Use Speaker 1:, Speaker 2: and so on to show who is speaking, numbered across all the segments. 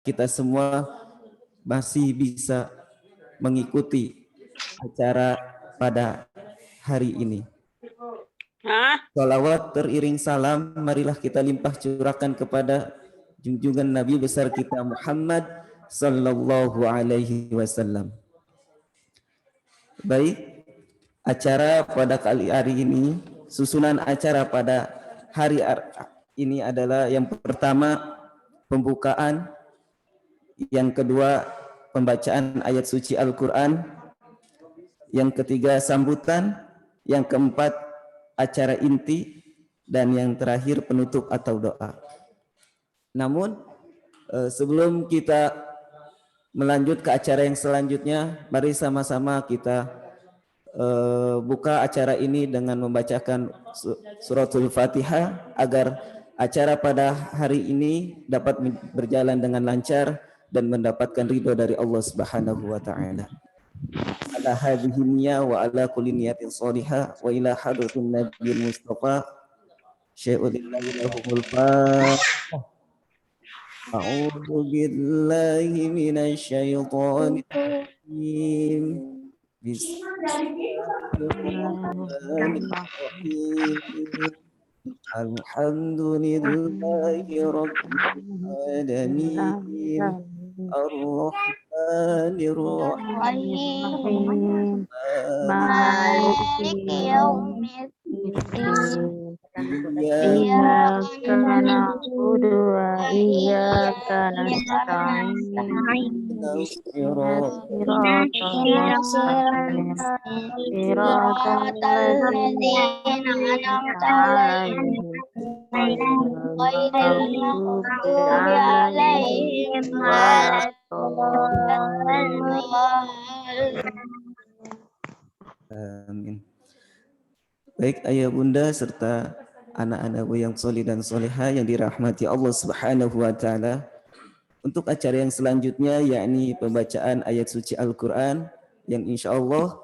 Speaker 1: kita semua masih bisa mengikuti acara pada hari ini. Salawat teriring salam, marilah kita limpah curahkan kepada junjungan Nabi besar kita Muhammad sallallahu alaihi wasallam. Baik, acara pada kali hari ini, susunan acara pada hari ini adalah yang pertama pembukaan, yang kedua pembacaan ayat suci Al-Quran, yang ketiga sambutan, yang keempat acara inti, dan yang terakhir penutup atau doa. Namun sebelum kita melanjut ke acara yang selanjutnya, mari sama-sama kita buka acara ini dengan membacakan suratul Fatihah agar acara pada hari ini dapat berjalan dengan lancar dan mendapatkan ridho dari Allah Subhanahu wa taala. Ala hadhihi niyya wa ala kulli niyatin shaliha wa ila hadratin nabiyil mustafa syai'ul lillahi lahumul fatihah. A'udzu billahi minasy syaithanir rajim. Bismillahirrahmanirrahim. Alhamdulillahi rabbil alamin. Ar-Rahmanir Rahim.
Speaker 2: Maliki yaumiddin.
Speaker 3: Iyyaka na'budu wa iyyaka nasta'in. Ihdinas siratal ladzina an'amta 'alaihim ghairil maghdubi 'alaihim waladdallin.
Speaker 1: Amin. Baik ayah bunda serta anak-anakku yang solih dan soleha yang dirahmati Allah Subhanahu wa taala. Untuk acara yang selanjutnya yakni pembacaan ayat suci Al-Quran yang insya Allah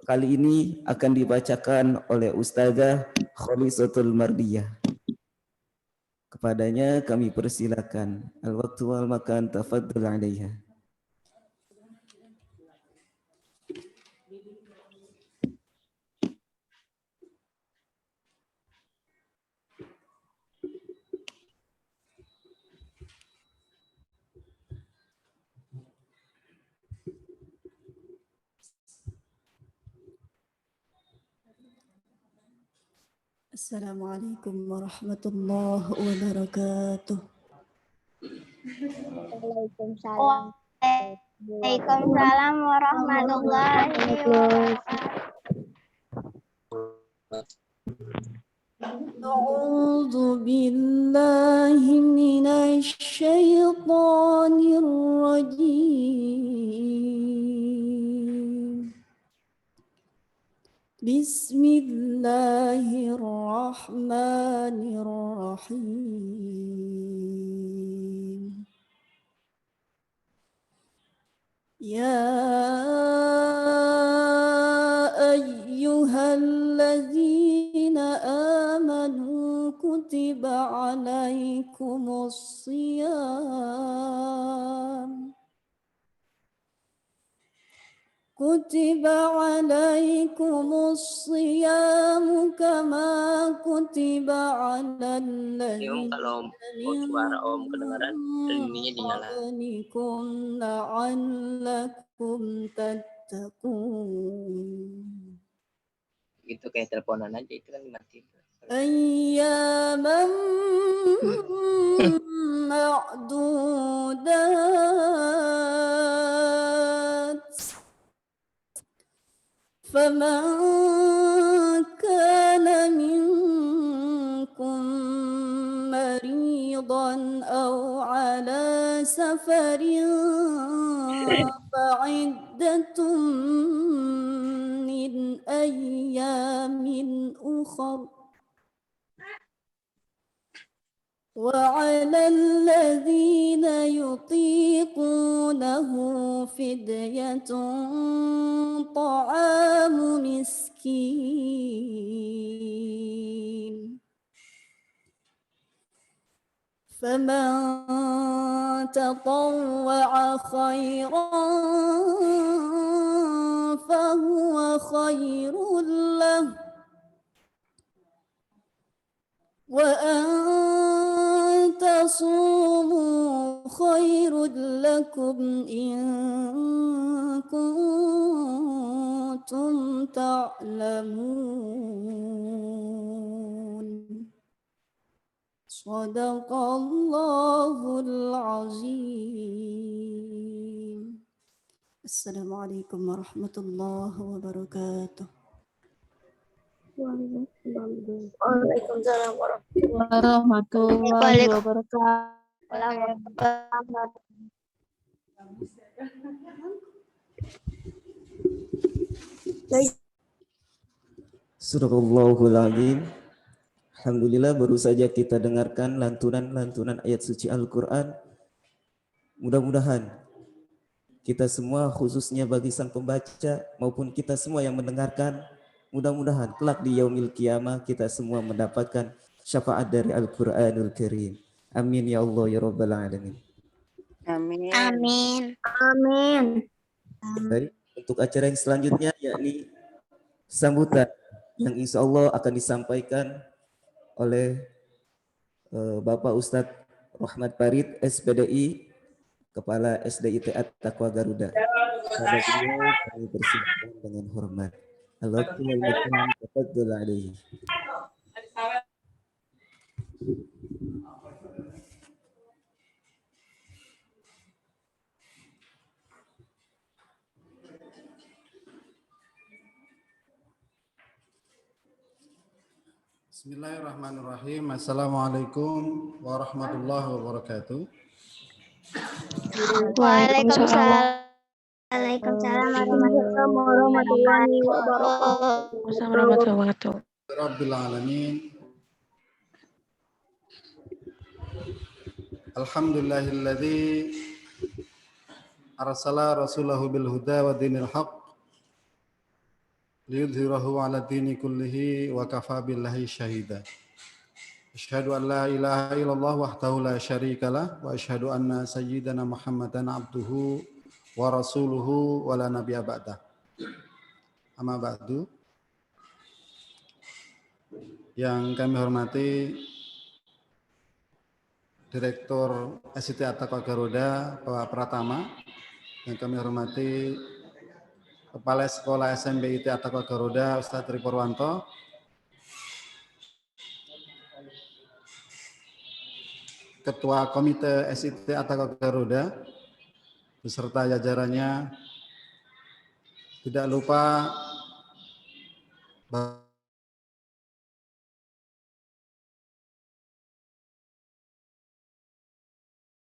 Speaker 1: kali ini akan dibacakan oleh Ustazah Kholisatul Mardiyah. Kepadanya kami persilakan. Al-waktu wal makan tafadhal 'alaiha.
Speaker 4: Assalamualaikum warahmatullahi wabarakatuh.
Speaker 2: Waalaikumsalam. Waalaikumsalam warahmatullahi wabarakatuh.
Speaker 4: A'udzu billahi minasy syaithanir rajim. Bismillahirrahmanirrahim. Ya ayyuhalladzina amanu kutiba alaikumus shiyam. Kutiba alaikumus shiyamu kama kutiba alal ladzina
Speaker 5: Kalau suara Om kedengaran, ininya dinyala.
Speaker 4: qablikum la'allakum tattaqun.
Speaker 5: Itu kayak teleponan aja, itu kan dimatiin.
Speaker 4: Ayyaman ma'dudat. فمن كان منكم مريضا أو على سفر فعدة من أيام أخر وعلى الذين يطيقونه فدية طعام مسكين فمن تطوع خيرا فهو خير له وأن تصوموا خير لكم إن كنتم تعلمون صدق الله العظيم. السلام عليكم ورحمة الله وبركاته.
Speaker 3: Waalaikumsalam
Speaker 2: Waalaikumsalam.
Speaker 3: warahmatullahi wabarakatuh.
Speaker 1: Surahul Azim. Alhamdulillah baru saja kita dengarkan lantunan-lantunan ayat suci Al-Quran. Mudah-mudahan kita semua khususnya bagi sang pembaca maupun kita semua yang mendengarkan, mudah-mudahan kelak di yaumil qiyamah kita semua mendapatkan syafaat dari Al-Quranul Karim. Amin ya Allah ya Rabbal Alamin.
Speaker 3: Amin.
Speaker 2: Amin. Amin.
Speaker 1: Baik, untuk acara yang selanjutnya yakni sambutan yang insya Allah akan disampaikan oleh Bapak Ustadz Rahmat Farid SPDI, Kepala SDIT At-Taqwa Garuda. Pada beliau kami persilakan dengan hormat. Alhamdulillah, tafadhol alaihi.
Speaker 6: Bismillahirrahmanirrahim. Assalamualaikum warahmatullahi wabarakatuh.
Speaker 2: Waalaikumsalam. Waalaikumsalam warahmatullahi wabarakatuh.
Speaker 3: Wabarakatuh.
Speaker 6: Rabbil alamin. Alhamdulillahilladzi arsala rasulahu bil huda wa dinil haqq liyudhhirahu 'ala dini kullihi wa kafa billahi syahida. Asyhadu an la ilaha illallah wahdahu la syarikalah wa asyhadu anna sayyidana Muhammadan abduhu wa rasuluhu wa la nabiyya ba'dah. Amma ba'du. Yang kami hormati Direktur SDIT At-Taqwa Garuda Bapak Pratama, yang kami hormati Kepala Sekolah SMBIT At-Taqwa Garuda Ustadz Tri Purwanto, Ketua Komite SDIT At-Taqwa Garuda beserta jajarannya, tidak lupa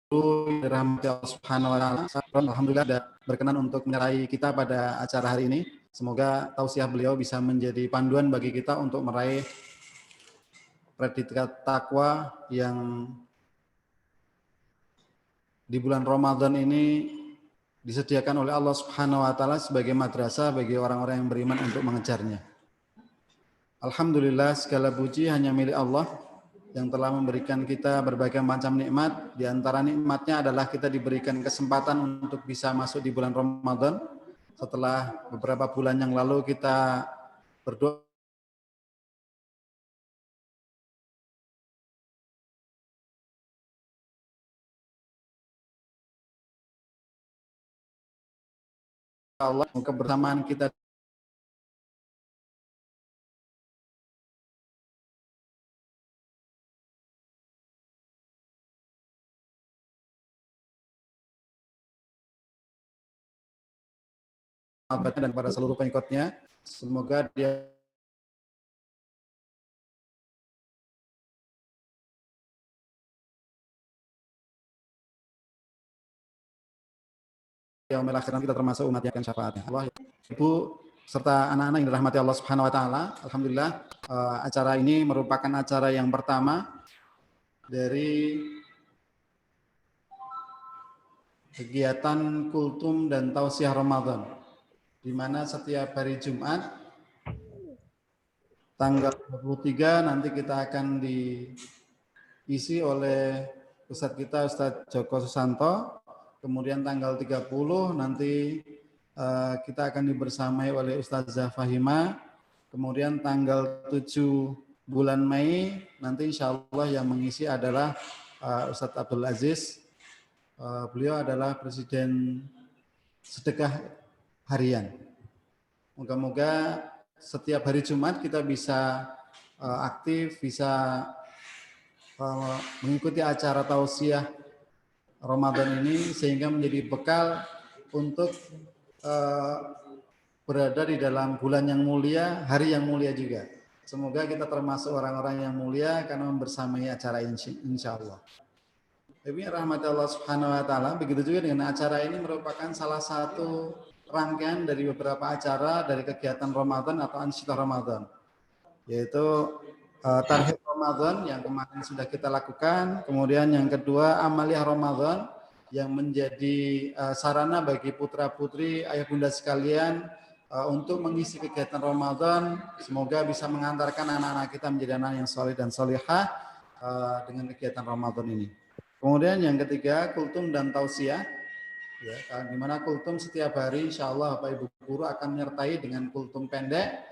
Speaker 6: dirahmati Allah Subhanahu wa taala. Alhamdulillah ada berkenan untuk menyertai kita pada acara hari ini. Semoga tausiah beliau bisa menjadi panduan bagi kita untuk meraih predikat takwa yang di bulan Ramadan ini disediakan oleh Allah Subhanahu wa taala sebagai madrasah bagi orang-orang yang beriman untuk mengejarnya. Alhamdulillah, segala puji hanya milik Allah yang telah memberikan kita berbagai macam nikmat. Di antara nikmatnya adalah kita diberikan kesempatan untuk bisa masuk di bulan Ramadan. Setelah beberapa bulan yang lalu kita berdoa Allah, kebersamaan kita dan pada seluruh pengikutnya, semoga dia yaumil akhir kita termasuk umat yang akan syafaatnya. Allah, Ibu serta anak-anak yang dirahmati Allah Subhanahu wa taala, alhamdulillah acara ini merupakan acara yang pertama dari kegiatan kultum dan tausiah Ramadan, di mana setiap hari Jumat tanggal 23 nanti kita akan diisi oleh Ustadz kita Ustadz Joko Susanto. Kemudian tanggal 30 nanti kita akan dibersamai oleh Ustazah Fahima. Kemudian tanggal 7 bulan Mei nanti insya Allah yang mengisi adalah Ustadz Abdul Aziz. Beliau adalah Presiden Sedekah Harian. Moga-moga setiap hari Jumat kita bisa aktif, bisa mengikuti acara tausiah Ramadan ini sehingga menjadi bekal untuk berada di dalam bulan yang mulia, hari yang mulia juga. Semoga kita termasuk orang-orang yang mulia karena membersamai acara insya Allah. Tapi rahmat Allah Subhanahu Wa Taala, begitu juga dengan acara ini merupakan salah satu rangkaian dari beberapa acara dari kegiatan Ramadan atau Ansyitah Ramadan, yaitu Tarhib Ramadan yang kemarin sudah kita lakukan, kemudian yang kedua Amaliyah Ramadan yang menjadi sarana bagi putra-putri ayah bunda sekalian untuk mengisi kegiatan Ramadan, semoga bisa mengantarkan anak-anak kita menjadi anak yang soleh dan solehah dengan kegiatan Ramadan ini. Kemudian yang ketiga kultum dan tausiah, ya, di mana kultum setiap hari insya Allah Bapak Ibu guru akan menyertai dengan kultum pendek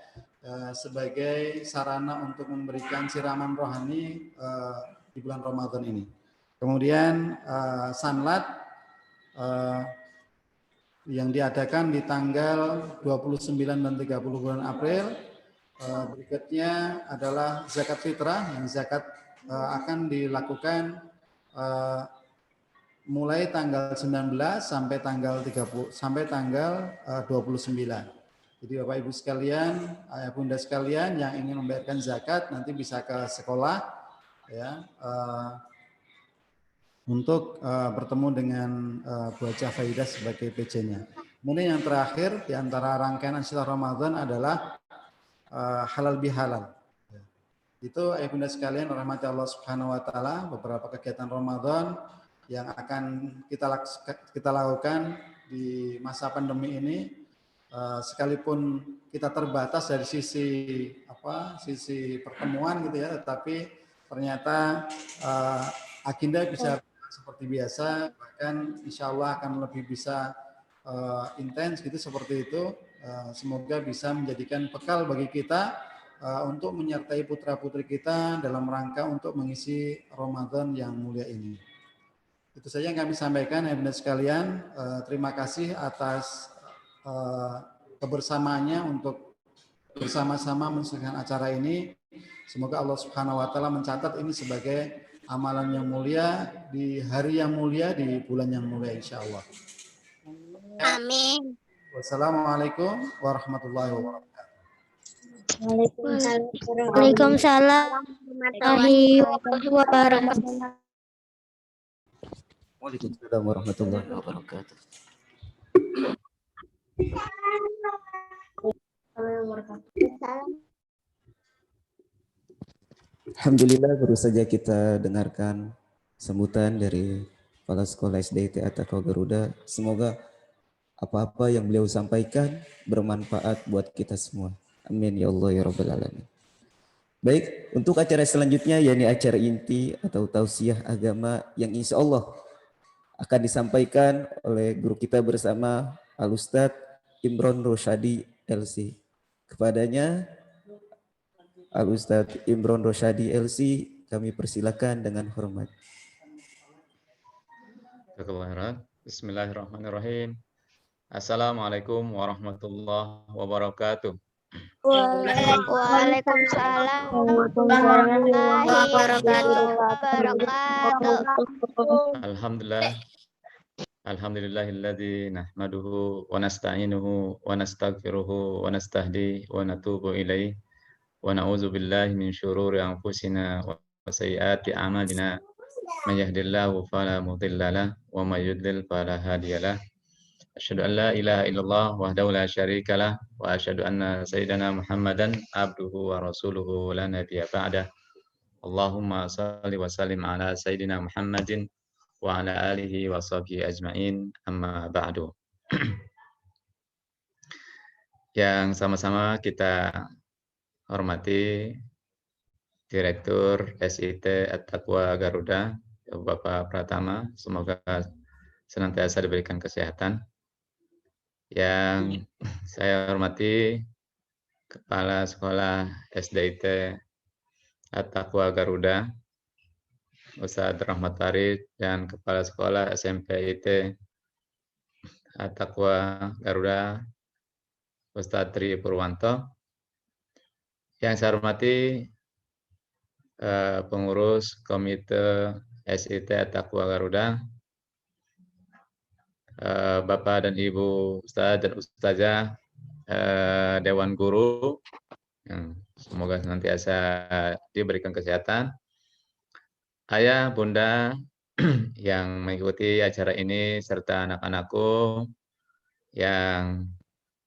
Speaker 6: sebagai sarana untuk memberikan siraman rohani di bulan Ramadan ini. Kemudian sanlat yang diadakan di tanggal 29 dan 30 bulan April. Berikutnya adalah zakat fitrah yang zakat akan dilakukan mulai tanggal 19 sampai tanggal 30 sampai tanggal 29. Jadi Bapak Ibu sekalian, ayah bunda sekalian yang ingin membayarkan zakat nanti bisa ke sekolah ya untuk bertemu dengan Bu Hajah Faidah sebagai PJ-nya. Kemudian yang terakhir di antara rangkaian Ansyitah Ramadan adalah halal bihalal. Itu ayah bunda sekalian rahmati Allah Subhanahu Wa Taala, beberapa kegiatan Ramadan yang akan kita lakukan di masa pandemi ini. Sekalipun kita terbatas dari sisi pertemuan gitu ya, tetapi ternyata agenda bisa seperti biasa, bahkan insya Allah akan lebih bisa intens gitu seperti itu. Semoga bisa menjadikan bekal bagi kita untuk menyertai putra-putri kita dalam rangka untuk mengisi Ramadan yang mulia ini. Itu saja yang kami sampaikan, ayah bunda sekalian. Terima kasih atas kebersamaannya untuk bersama-sama mensukseskan acara ini. Semoga Allah Subhanahu Wa Taala mencatat ini sebagai amalan yang mulia di hari yang mulia di bulan yang mulia insya Allah.
Speaker 2: Amin.
Speaker 6: Wassalamualaikum warahmatullahi wabarakatuh.
Speaker 2: Waalaikumsalam warahmatullahi wabarakatuh.
Speaker 1: Waalaikumsalam warahmatullahi wabarakatuh. Alhamdulillah baru saja kita dengarkan sambutan dari Kepala Sekolah SD Ataqwa Garuda. Semoga apa-apa yang beliau sampaikan bermanfaat buat kita semua. Amin ya Allah ya Rabbal Alamin. Baik, untuk acara selanjutnya yakni acara inti atau tausiah agama yang insya Allah akan disampaikan oleh guru kita bersama Al-Ustadz Imron Rosyadi LC. Kepadanya Al-Ustadz Imron Rosyadi LC kami persilakan dengan hormat.
Speaker 7: Bismillahirrahmanirrahim. Assalamualaikum warahmatullahi wabarakatuh.
Speaker 2: Waalaikumsalam warahmatullahi wabarakatuh.
Speaker 7: Alhamdulillahilladzi nahmaduhu wa nasta'inuhu wa nastaghfiruhu wa nastahdi wa natubu ilaih wa na'udzu billahi min syururi anfusina wa sayyiati a'malina. May yahdihillahu fala mudhillalah wa may yudlil fala hadiyalah. Asyhadu an la ilaha illallah wahdahu la syarikalah wa asyhadu anna sayyidana Muhammadan abduhu wa rasuluhu la nabiyya ba'dah. Allahumma shalli wa sallim ala sayyidina Muhammadin wa ala alihi wa sahbihi ajma'in, amma ba'du. Yang sama-sama kita hormati Direktur SIT At-Taqwa Garuda Bapak Pratama, semoga senantiasa diberikan kesehatan. Yang saya hormati Kepala Sekolah SDIT At-Taqwa Garuda, Ustadz Rahmat Farid, dan Kepala Sekolah SMP IT At-Taqwa Garuda, Ustadz Tri Purwanto. Yang saya hormati pengurus Komite SIT At-Taqwa Garuda, Bapak dan Ibu Ustadz dan Ustazah, Dewan Guru, yang semoga senantiasa diberikan kesehatan. Ayah, Bunda yang mengikuti acara ini, serta anak-anakku yang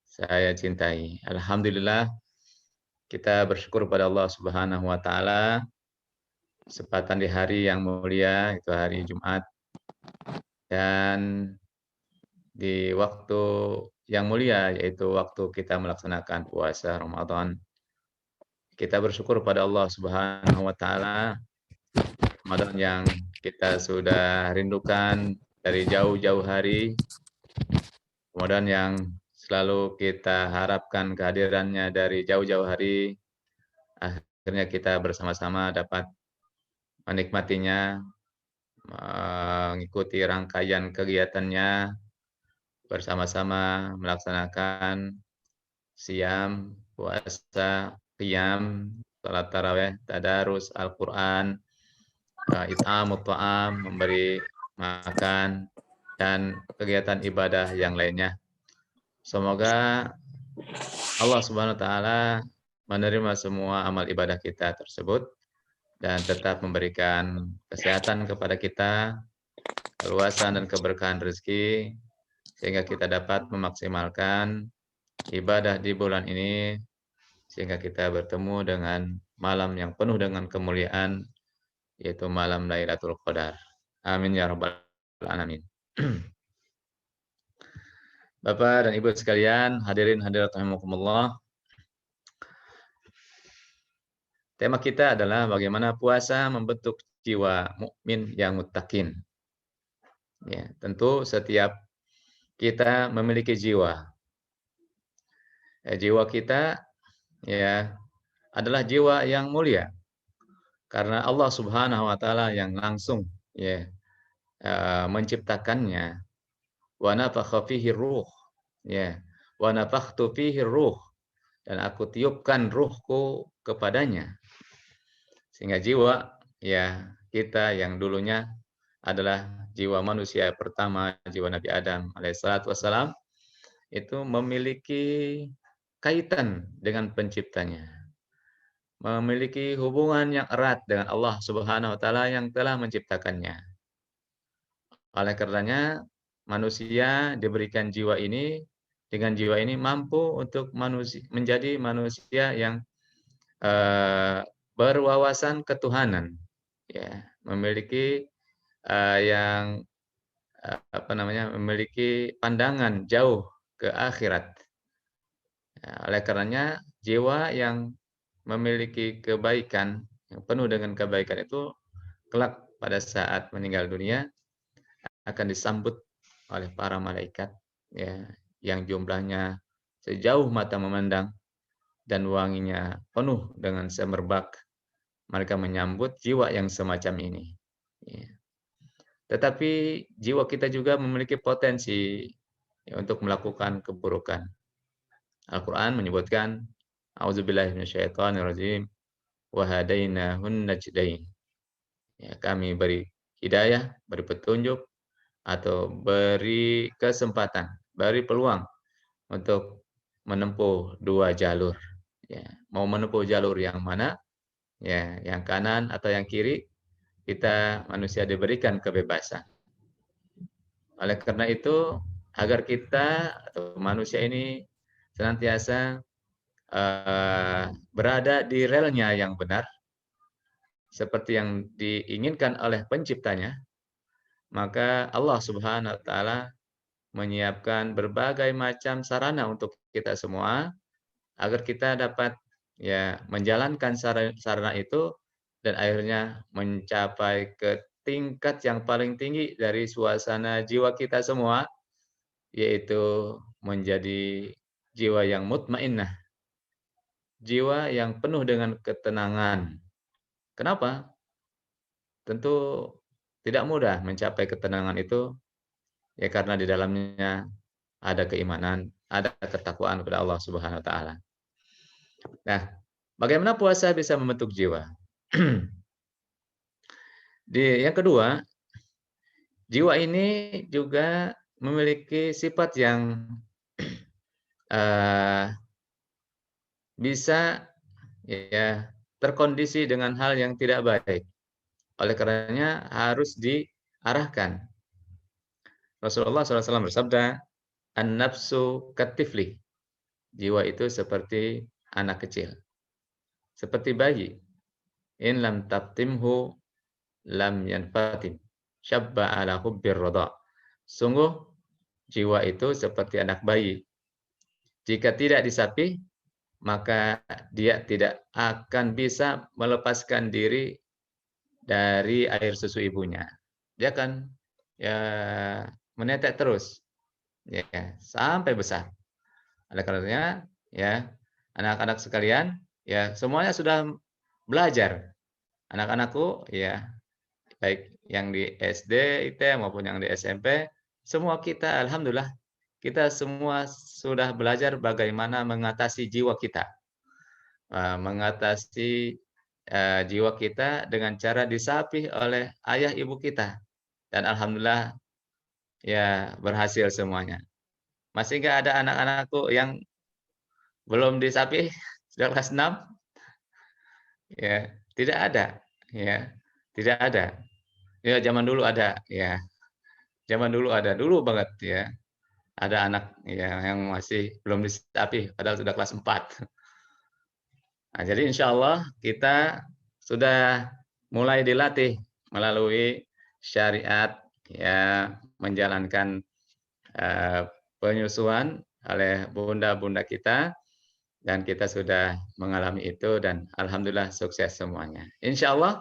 Speaker 7: saya cintai. Alhamdulillah, kita bersyukur pada Allah Subhanahu wa Ta'ala, kesempatan di hari yang mulia, itu hari Jumat, dan di waktu yang mulia, yaitu waktu kita melaksanakan puasa Ramadan. Kita bersyukur pada Allah Subhanahu wa Ta'ala, Ramadan yang kita sudah rindukan dari jauh-jauh hari, Ramadan yang selalu kita harapkan kehadirannya dari jauh-jauh hari, akhirnya kita bersama-sama dapat menikmatinya, mengikuti rangkaian kegiatannya, bersama-sama melaksanakan siam, puasa, qiyam, salat tarawih, tadarus, Al-Quran, it'amut ta'am, memberi makan, dan kegiatan ibadah yang lainnya. Semoga Allah Subhanahu wa Ta'ala menerima semua amal ibadah kita tersebut dan tetap memberikan kesehatan kepada kita, keluasan dan keberkahan rezeki, sehingga kita dapat memaksimalkan ibadah di bulan ini, sehingga kita bertemu dengan malam yang penuh dengan kemuliaan, yaitu malam Lailatul Qadar. Amin ya rabbal alamin. Bapak dan Ibu sekalian, hadirin hadirat rahimakumullah. Tema kita adalah bagaimana puasa membentuk jiwa mukmin yang muttaqin. Ya, tentu setiap kita memiliki jiwa. Jiwa kita ya adalah jiwa yang mulia. Karena Allah Subhanahu wa Ta'ala yang langsung ya menciptakannya. Wa nafakha fihi ruh, ya, wa nafakhtu fihi ruh, dan aku tiupkan ruhku kepadanya. Sehingga jiwa ya kita yang dulunya adalah jiwa manusia pertama, jiwa Nabi Adam alaihissalatu wassalam, itu memiliki kaitan dengan penciptanya, memiliki hubungan yang erat dengan Allah Subhanahu wa Ta'ala yang telah menciptakannya. Oleh karenanya manusia diberikan jiwa ini, dengan jiwa ini mampu untuk menjadi manusia yang berwawasan ketuhanan, ya, memiliki memiliki pandangan jauh ke akhirat. Ya, oleh karenanya jiwa yang memiliki kebaikan, yang penuh dengan kebaikan itu kelak pada saat meninggal dunia akan disambut oleh para malaikat ya, yang jumlahnya sejauh mata memandang dan wanginya penuh dengan semerbak. Mereka menyambut jiwa yang semacam ini. Ya. Tetapi jiwa kita juga memiliki potensi ya, untuk melakukan keburukan. Al-Quran menyebutkan, A'udzubillahi minasyaitonirrajim, wa hadainahun najdain. Ya, kami beri hidayah, beri petunjuk, atau beri kesempatan, beri peluang untuk menempuh dua jalur. Ya, mau menempuh jalur yang mana? Ya, yang kanan atau yang kiri? Kita manusia diberikan kebebasan. Oleh karena itu, agar kita atau manusia ini senantiasa berada di relnya yang benar, seperti yang diinginkan oleh penciptanya, maka Allah Subhanahu wa Ta'ala menyiapkan berbagai macam sarana untuk kita semua agar kita dapat ya menjalankan sarana itu dan akhirnya mencapai ke tingkat yang paling tinggi dari suasana jiwa kita semua, yaitu menjadi jiwa yang mutmainnah, jiwa yang penuh dengan ketenangan. Kenapa? Tentu tidak mudah mencapai ketenangan itu, ya karena di dalamnya ada keimanan, ada ketakwaan kepada Allah Subhanahu wa taala. Nah, bagaimana puasa bisa membentuk jiwa? Yang kedua, jiwa ini juga memiliki sifat yang bisa ya terkondisi dengan hal yang tidak baik. Oleh karenanya harus diarahkan. Rasulullah SAW bersabda, "An-nafsu katifli." Jiwa itu seperti anak kecil, seperti bayi. In lam tabtimhu lam yanfatim. Syabba ala hubbir radha. Sungguh jiwa itu seperti anak bayi. Jika tidak disapih, maka dia tidak akan bisa melepaskan diri dari air susu ibunya. Dia akan ya menetek terus ya sampai besar. Oleh karenanya ya anak-anak sekalian ya semuanya sudah belajar. Anak-anakku ya baik yang di SD IT maupun yang di SMP, semua kita alhamdulillah kita semua sudah belajar bagaimana mengatasi jiwa kita. Mengatasi jiwa kita dengan cara disapih oleh ayah ibu kita. Dan alhamdulillah ya berhasil semuanya. Masih nggak ada anak-anakku yang belum disapih sudah kelas 6? Ya, tidak ada. Ya, tidak ada. Ya zaman dulu ada ya. Zaman dulu ada, dulu banget ya. Ada anak ya yang masih belum disapih padahal sudah kelas 4. Nah, jadi insya Allah kita sudah mulai dilatih melalui syariat ya menjalankan penyusuan oleh bunda-bunda kita dan kita sudah mengalami itu dan alhamdulillah sukses semuanya. Insya Allah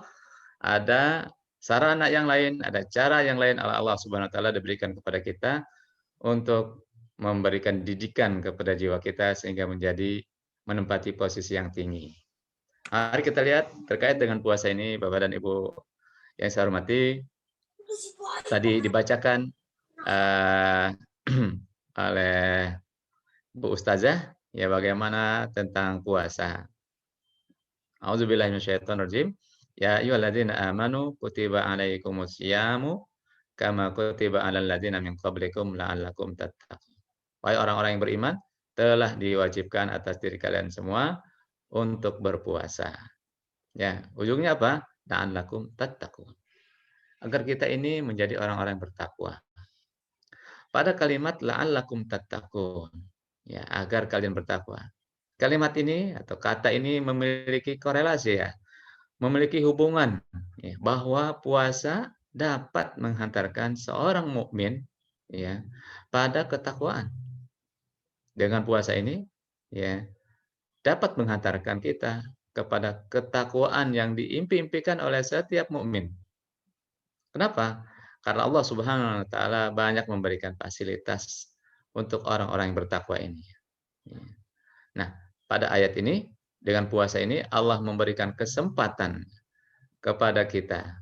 Speaker 7: ada sarana yang lain, ada cara yang lain Allah Subhanahu wa taala diberikan kepada kita untuk memberikan didikan kepada jiwa kita sehingga menempati posisi yang tinggi. Mari kita lihat terkait dengan puasa ini, Bapak dan Ibu yang saya hormati. Tadi dibacakan oleh Bu Ustazah ya bagaimana tentang puasa. A'udzubillahi minasyaitonirrajim. Ya ayyuhalladzina amanu kutiba alaikumusyamu kama kutiba alal ladzina min qablikum la'allakum tattaqun. Wahai orang-orang yang beriman, telah diwajibkan atas diri kalian semua untuk berpuasa. Ya, ujungnya apa? La'allakum tattaqun. Agar kita ini menjadi orang-orang yang bertakwa. Pada kalimat la'allakum tattaqun, ya, agar kalian bertakwa. Kalimat ini atau kata ini memiliki korelasi ya, memiliki hubungan ya, bahwa puasa dapat menghantarkan seorang mukmin ya pada ketakwaan. Dengan puasa ini ya dapat menghantarkan kita kepada ketakwaan yang diimpi-impikan oleh setiap mukmin. Kenapa? Karena Allah Subhanahu wa taala banyak memberikan fasilitas untuk orang-orang yang bertakwa ini. Nah, pada ayat ini dengan puasa ini Allah memberikan kesempatan kepada kita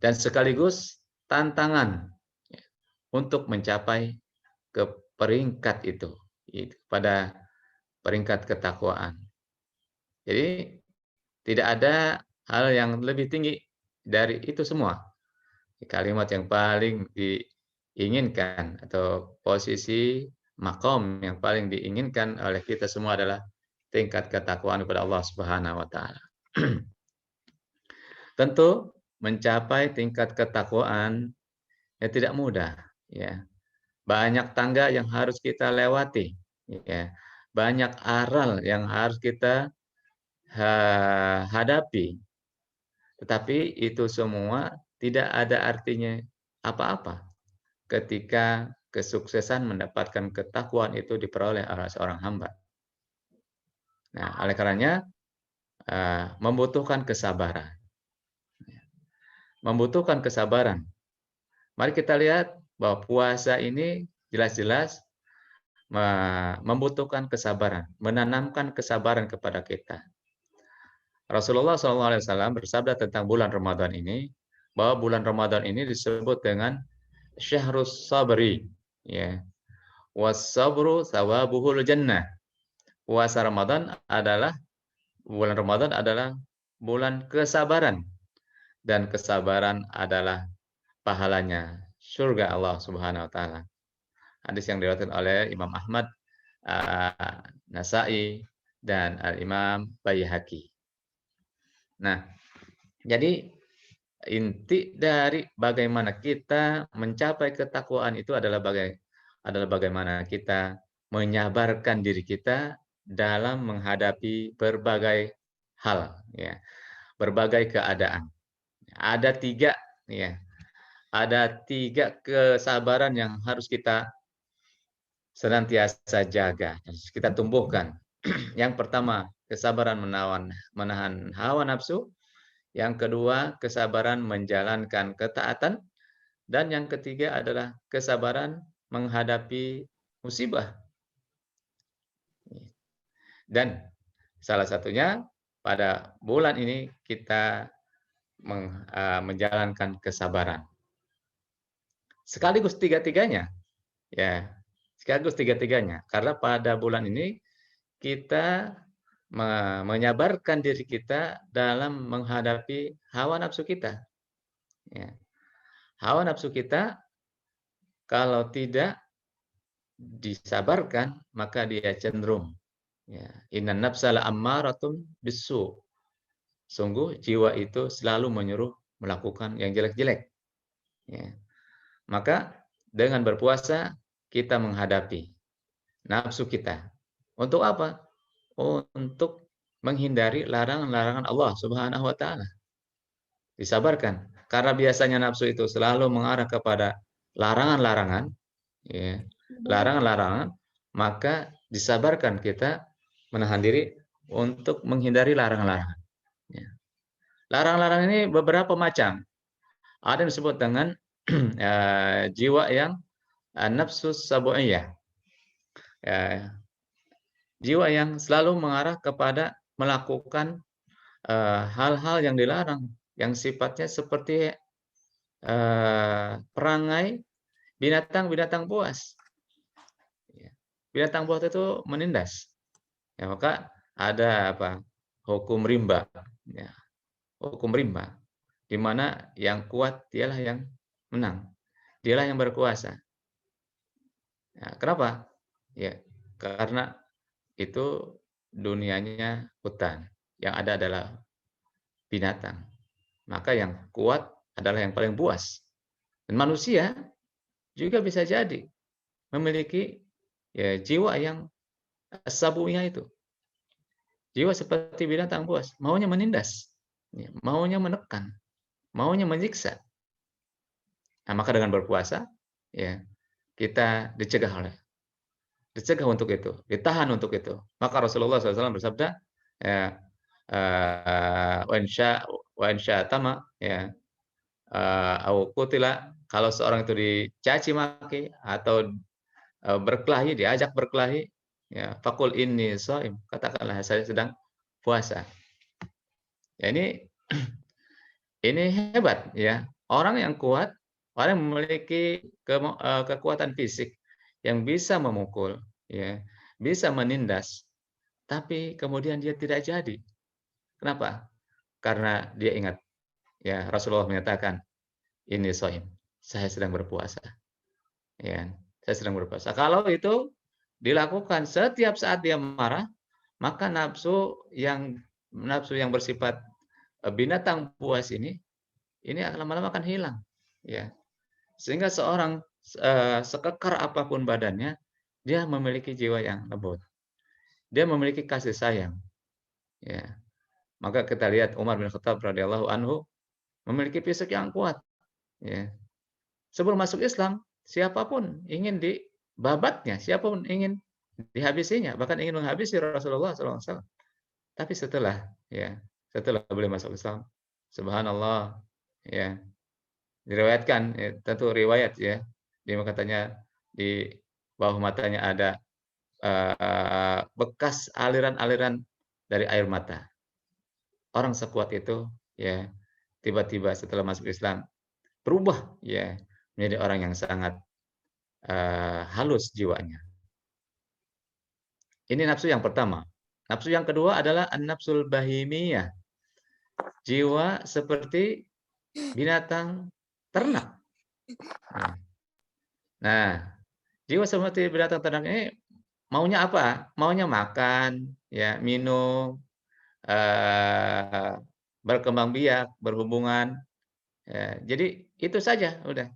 Speaker 7: dan sekaligus tantangan untuk mencapai ke peringkat itu, pada peringkat ketakwaan. Jadi tidak ada hal yang lebih tinggi dari itu semua. Kalimat yang paling diinginkan atau posisi makom yang paling diinginkan oleh kita semua adalah tingkat ketakwaan kepada Allah Subhanahu wa taala. Tentu mencapai tingkat ketakwaan ya tidak mudah ya. Banyak tangga yang harus kita lewati ya. Banyak aral yang harus kita hadapi. Tetapi itu semua tidak ada artinya apa-apa ketika kesuksesan mendapatkan ketakwaan itu diperoleh oleh seorang hamba. Nah, oleh karenanya membutuhkan kesabaran. membutuhkan kesabaran. Mari kita lihat bahwa puasa ini jelas-jelas membutuhkan kesabaran, menanamkan kesabaran kepada kita. Rasulullah SAW bersabda tentang bulan Ramadan ini, bahwa bulan Ramadan ini disebut dengan Syahrus Sabri, ya. Was-sabru thawabuhul jannah. Puasa Ramadan adalah bulan Ramadan adalah bulan kesabaran, dan kesabaran adalah pahalanya surga Allah Subhanahu wa taala. Hadis yang diriwayatkan oleh Imam Ahmad, Nasai, dan Imam Baihaqi. Nah, jadi inti dari bagaimana kita mencapai ketakwaan itu adalah bagaimana kita menyabarkan diri kita dalam menghadapi berbagai hal, ya, berbagai keadaan. Ada tiga kesabaran yang harus kita senantiasa jaga, harus kita tumbuhkan. Yang pertama, kesabaran menahan hawa nafsu. Yang kedua, kesabaran menjalankan ketaatan. Dan yang ketiga adalah kesabaran menghadapi musibah. Dan salah satunya pada bulan ini kita menjalankan kesabaran. Sekaligus tiga-tiganya. Ya, sekaligus tiga-tiganya. Karena pada bulan ini kita menyabarkan diri kita dalam menghadapi hawa nafsu kita. Ya. Hawa nafsu kita kalau tidak disabarkan maka dia cenderung. Ya. Innan nafsa la'ammaratun bisu. Sungguh jiwa itu selalu menyuruh melakukan yang jelek-jelek. Ya. Maka dengan berpuasa kita menghadapi nafsu kita. Untuk apa? Untuk menghindari larangan-larangan Allah Subhanahu wa taala. Disabarkan, karena biasanya nafsu itu selalu mengarah kepada larangan-larangan, ya. Larangan-larangan, maka disabarkan kita menahan diri untuk menghindari larangan-larangan. Ya. Larangan-larangan ini beberapa macam. Ada yang disebut dengan jiwa yang nafsu sabu'iyah. Ya. Jiwa yang selalu mengarah kepada melakukan hal-hal yang dilarang, yang sifatnya seperti perangai binatang-binatang buas. Binatang buas itu menindas. Ya, maka ada hukum rimba. Ya, hukum rimba, di mana yang kuat dialah yang menang, dialah yang berkuasa. Ya, kenapa? Ya, karena itu dunianya hutan, yang ada adalah binatang. Maka yang kuat adalah yang paling buas. Dan manusia juga bisa jadi memiliki jiwa yang sabunya itu. Jiwa seperti binatang buas, maunya menindas, maunya menekan, maunya menyiksa. Nah, maka dengan berpuasa, ya, kita dicegah untuk itu, ditahan untuk itu. Maka Rasulullah SAW bersabda, ya, wa insya tama, ya, au qutila, kalau seorang itu dicaci maki atau berkelahi, diajak berkelahi, ya, faqul inni shaim, katakanlah saya sedang puasa. Ya, ini hebat, ya. Orang yang kuat, orang yang memiliki kekuatan fisik yang bisa memukul, ya, bisa menindas, tapi kemudian dia tidak jadi. Kenapa? Karena dia ingat, ya, Rasulullah menyatakan, ini shaim, saya sedang berpuasa. Ya, saya sedang berpuasa. Kalau itu dilakukan setiap saat dia marah, maka nafsu yang bersifat binatang buas ini lama-lama akan hilang, ya. Sehingga seorang sekekar apapun badannya, dia memiliki jiwa yang lembut. Dia memiliki kasih sayang. Ya. Maka kita lihat Umar bin Khattab radhiyallahu anhu memiliki fisik yang kuat. Ya. Sebelum masuk Islam, siapapun ingin dibabatnya, siapapun ingin dihabisinya, bahkan ingin menghabisi Rasulullah SAW. Tapi setelah beliau masuk Islam, subhanallah, ya, Diriwayatkan, tentu riwayat ya. Dia katanya di bawah matanya ada bekas aliran-aliran dari air mata. Orang sekuat itu ya tiba-tiba setelah masuk Islam berubah ya menjadi orang yang sangat halus jiwanya. Ini nafsu yang pertama. Nafsu yang kedua adalah an-nafsul bahimiyah. Jiwa seperti binatang ternak. Nah, jiwa seperti binatang ternak ini maunya apa? Maunya makan, ya, minum, berkembang biak, berhubungan. Ya, jadi itu saja udah.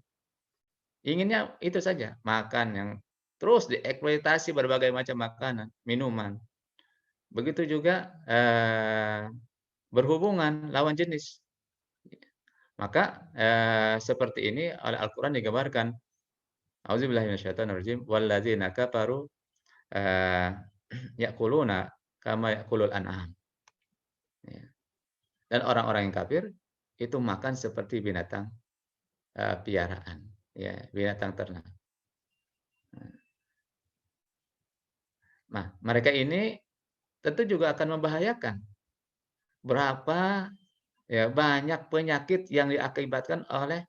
Speaker 7: Inginnya itu saja, makan yang terus dieksploitasi berbagai macam makanan, minuman. Begitu juga berhubungan lawan jenis. Maka seperti ini oleh Al-Qur'an digambarkan. A'udzubillahi minasyaitonirrajim walladzina kafaru ya'kuluna kama ya'kulul an'am. Ya. Dan orang-orang yang kafir itu makan seperti binatang piaraan, ya, binatang ternak. Nah, mereka ini tentu juga akan membahayakan. Berapa ya banyak penyakit yang diakibatkan oleh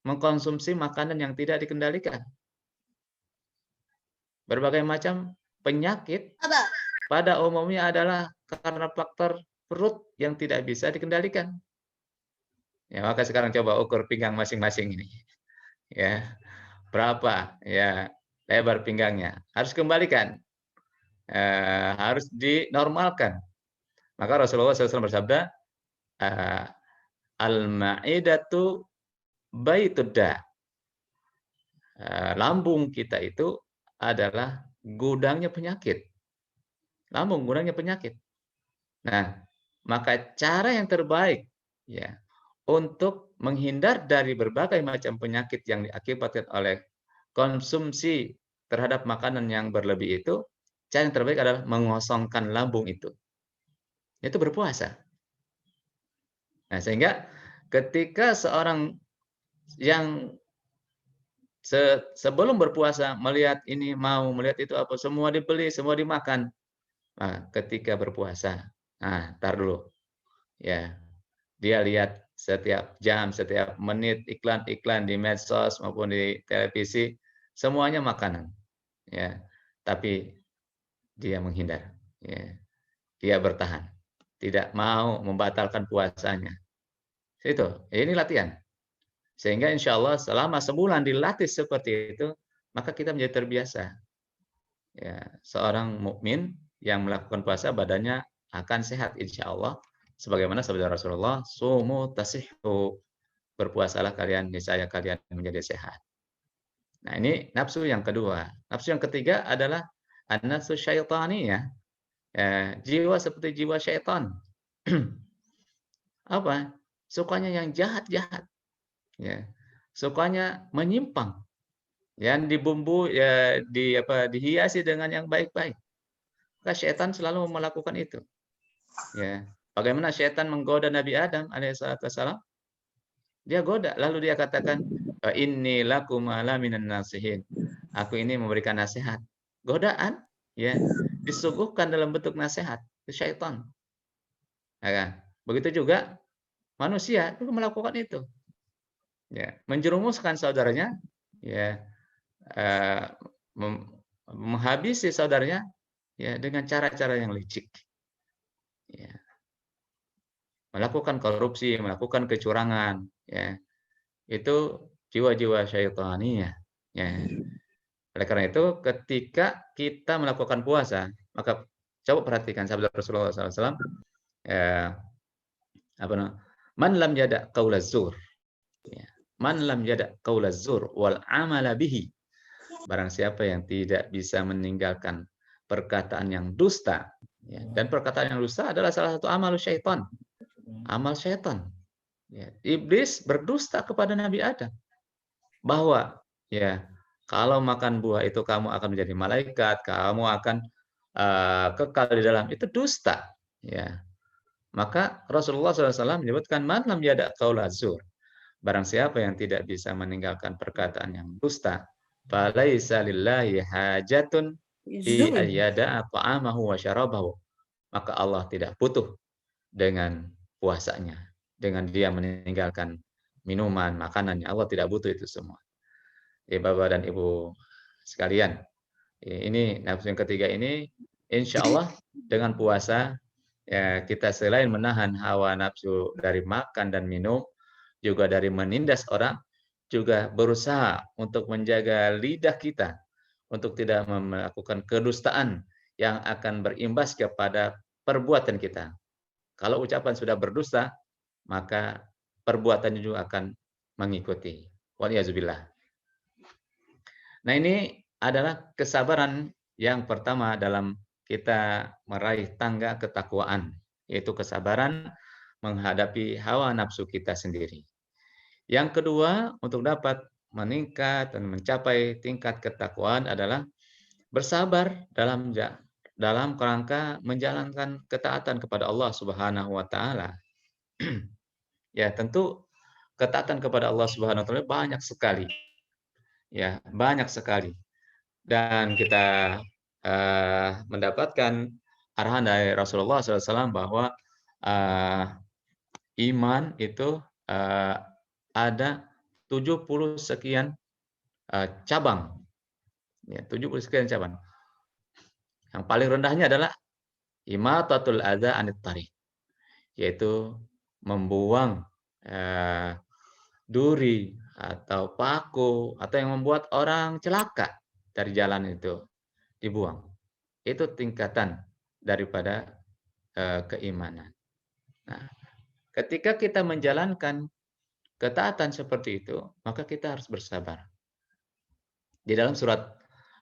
Speaker 7: mengkonsumsi makanan yang tidak dikendalikan. Berbagai macam penyakit pada umumnya adalah karena faktor perut yang tidak bisa dikendalikan. Ya, maka sekarang coba ukur pinggang masing-masing ini. Ya, berapa ya lebar pinggangnya? Harus kembalikan. Harus dinormalkan. Maka Rasulullah SAW bersabda, al-ma'idatu baitudda. Lambung kita itu adalah gudangnya penyakit. Lambung gudangnya penyakit. Nah, maka cara yang terbaik ya untuk menghindar dari berbagai macam penyakit yang diakibatkan oleh konsumsi terhadap makanan yang berlebih itu, cara yang terbaik adalah mengosongkan lambung itu. Itu berpuasa. Nah, sehingga ketika seorang yang sebelum berpuasa melihat ini mau, melihat itu apa, semua dibeli, semua dimakan. Nah, ketika berpuasa, nah, tar dulu. Ya, dia lihat setiap jam, setiap menit iklan-iklan di medsos maupun di televisi, semuanya makanan. Ya, tapi dia menghindar. Ya, dia bertahan. Tidak mau membatalkan puasanya. Itu, ini latihan. Sehingga insya Allah selama sebulan dilatih seperti itu, maka kita menjadi terbiasa. Ya, seorang mukmin yang melakukan puasa badannya akan sehat insya Allah. Sebagaimana sabda Rasulullah, sumu tasihhu, berpuasalah kalian, niscaya kalian menjadi sehat. Nah, ini nafsu yang kedua. Nafsu yang ketiga adalah an-nafsu syaitaniyah. Ya, jiwa seperti jiwa syaitan. Apa? Sukanya yang jahat-jahat. Ya. Sukanya menyimpang. Yang dibumbu ya dihiasi dengan yang baik-baik. Maka syaitan selalu melakukan itu. Ya. Bagaimana syaitan menggoda Nabi Adam alaihissalam? Dia goda, lalu dia katakan, inni lakum ala minan nasihin. Aku ini memberikan nasihat. Godaan, ya, disuguhkan dalam bentuk nasihat. Itu syaitan. Ya kan? Begitu juga manusia itu melakukan itu. Ya, menjerumuskan saudaranya, ya, menghabisi saudaranya, ya, dengan cara-cara yang licik. Ya. Melakukan korupsi, melakukan kecurangan, ya, itu jiwa-jiwa syaitaniyah. Ya. Oleh karena itu, ketika kita melakukan puasa, maka coba perhatikan sabda Rasulullah SAW. Ya, man lam yada qaulaz zur, ya, man lam yada qaulaz zur wal amala bihi. Barang siapa yang tidak bisa meninggalkan perkataan yang dusta, ya, dan perkataan yang dusta adalah salah satu amal syaitan. Amal syaitan. Ya, iblis berdusta kepada Nabi Adam bahwa ya kalau makan buah itu kamu akan menjadi malaikat, kamu akan kekal di dalam, itu dusta. Ya, maka Rasulullah SAW menyebutkan man lam yada qaulaz zur, Barang siapa yang tidak bisa meninggalkan perkataan yang dusta, falaisa lillahi hajatun fi ayyada'a ta'amahu wa syarabahu. Maka Allah tidak butuh dengan puasanya, dengan dia meninggalkan minuman, makanannya. Allah tidak butuh itu semua. Ya, Bapak dan Ibu sekalian, ini nafsu yang ketiga ini, insya Allah dengan puasa, ya, kita selain menahan hawa nafsu dari makan dan minum, juga dari menindas orang, juga berusaha untuk menjaga lidah kita, untuk tidak melakukan kedustaan yang akan berimbas kepada perbuatan kita. Kalau ucapan sudah berdusta, maka perbuatannya juga akan mengikuti. Waliyahzubillah. Nah, ini adalah kesabaran yang pertama dalam kita meraih tangga ketakwaan, yaitu kesabaran menghadapi hawa nafsu kita sendiri. Yang kedua, untuk dapat meningkat dan mencapai tingkat ketakwaan adalah bersabar dalam kerangka menjalankan ketaatan kepada Allah Subhanahu wa taala. Ya, tentu ketaatan kepada Allah Subhanahu wa taala banyak sekali. Ya, banyak sekali. Dan kita mendapatkan arahan dari Rasulullah SAW bahwa iman itu ada 70 sekian cabang. Ya, 70 sekian cabang. Yang paling rendahnya adalah imatatul adza anit tariq, yaitu membuang duri atau paku atau yang membuat orang celaka dari jalan itu, dibuang. Itu tingkatan daripada keimanan. Nah, ketika kita menjalankan ketaatan seperti itu, maka kita harus bersabar. Di dalam surat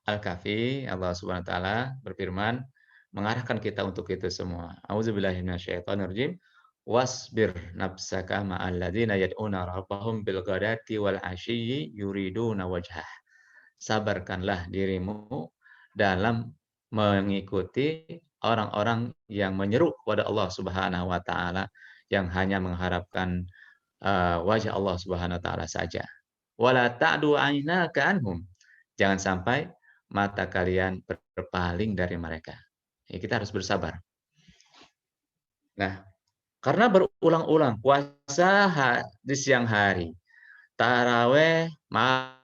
Speaker 7: Al-Kahfi, Allah Subhanahu wa taala berfirman, mengarahkan kita untuk itu semua. A'udzubillahi minasyaitonirrajim. Wasbir nafsaka ma'al ladzina yad'una rabbahum bil ghadati wal 'ashiyyi yuriduna wajhah. Sabarkanlah dirimu dalam mengikuti orang-orang yang menyeru kepada Allah Subhanahu wa taala, yang hanya mengharapkan wajah Allah Subhanahu wa taala saja. Wala ta'du 'ainaka anhum. Jangan sampai mata kalian berpaling dari mereka. Ya, kita harus bersabar. Nah, karena berulang-ulang puasa di siang hari, taraweh malam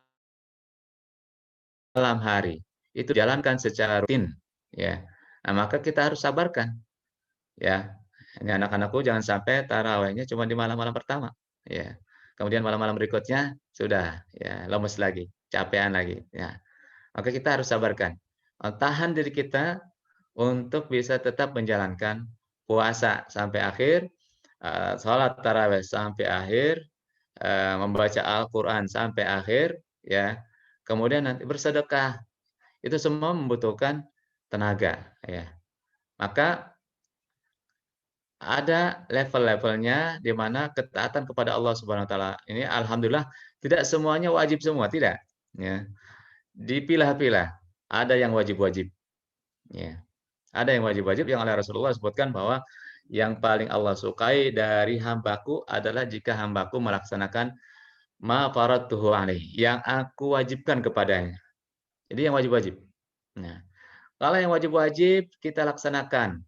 Speaker 7: hari, itu dijalankan secara rutin, ya. Nah, maka kita harus sabarkan, ya. Ini anak-anakku jangan sampai tarawehnya cuma di malam-malam pertama, ya. Kemudian malam-malam berikutnya sudah, ya, lemes lagi, capean lagi, ya. Maka kita harus sabarkan, tahan diri kita untuk bisa tetap menjalankan puasa sampai akhir, sholat tarawih sampai akhir, membaca Al-Quran sampai akhir, ya. Kemudian nanti bersedekah, itu semua membutuhkan tenaga, ya. Maka ada level-levelnya di mana ketaatan kepada Allah Subhanahu wa taala ini alhamdulillah tidak semuanya wajib semua, tidak, ya. Dipilah-pilah, ada yang wajib-wajib, ya. Ada yang wajib-wajib yang oleh Rasulullah sebutkan bahwa yang paling Allah sukai dari hambaku adalah jika hambaku melaksanakan ma faradtuhu alaihi, yang aku wajibkan kepadanya. Jadi yang wajib-wajib. Nah, kalau yang wajib-wajib kita laksanakan,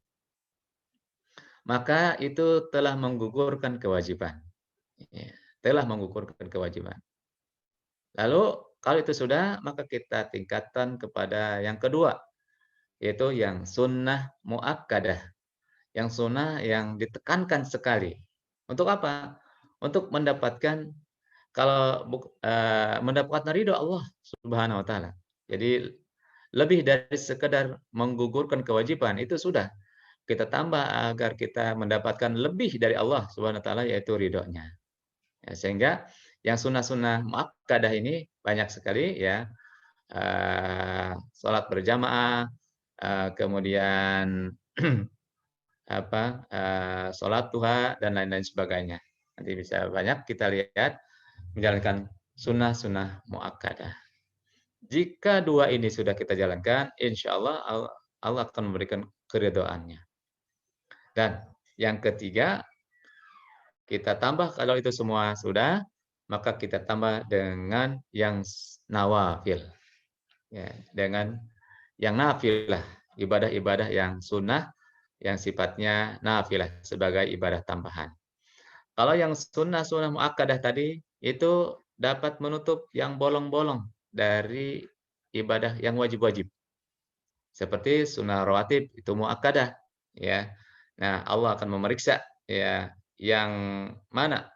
Speaker 7: maka itu telah menggugurkan kewajiban. Ya, telah menggugurkan kewajiban. Lalu kalau itu sudah, maka kita tingkatkan kepada yang kedua, yaitu yang sunnah muakkadah, yang sunnah yang ditekankan sekali. Untuk apa? Untuk mendapatkan mendapatkan ridho Allah Subhanahu wa taala. Jadi lebih dari sekedar menggugurkan kewajiban, itu sudah kita tambah agar kita mendapatkan lebih dari Allah Subhanahu wa taala, yaitu ridhonya. Ya, sehingga yang sunnah-sunnah muakkadah ini banyak sekali, ya. Salat berjamaah, kemudian salat duha dan lain-lain sebagainya. Nanti bisa banyak kita lihat menjalankan sunnah-sunnah muakkadah. Jika dua ini sudah kita jalankan, insya Allah Allah akan memberikan keridhoannya. Dan yang ketiga, kita tambah kalau itu semua sudah, maka kita tambah dengan yang nawafil. Ya, dengan yang nafilah, ibadah-ibadah yang sunnah, yang sifatnya nafilah sebagai ibadah tambahan. Kalau yang sunnah-sunnah muakkadah tadi, itu dapat menutup yang bolong-bolong dari ibadah yang wajib-wajib. Seperti sunnah rawatib itu muakkadah, ya. Nah, Allah akan memeriksa ya yang mana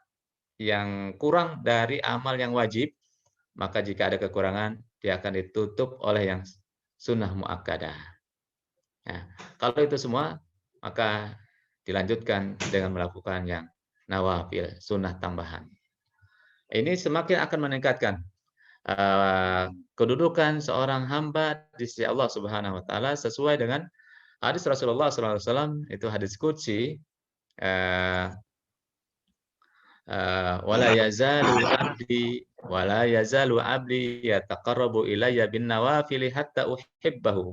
Speaker 7: yang kurang dari amal yang wajib, maka jika ada kekurangan dia akan ditutup oleh yang sunnah muakkadah. Nah, kalau itu semua maka dilanjutkan dengan melakukan yang nawafil, sunnah tambahan. Ini semakin akan meningkatkan kedudukan seorang hamba di sisi Allah Subhanahu wa taala sesuai dengan hadis Rasulullah SAW, itu hadis qudsi, wala yazalu abdi yataqarrabu ilayya bin nawafili hatta uhibbahu.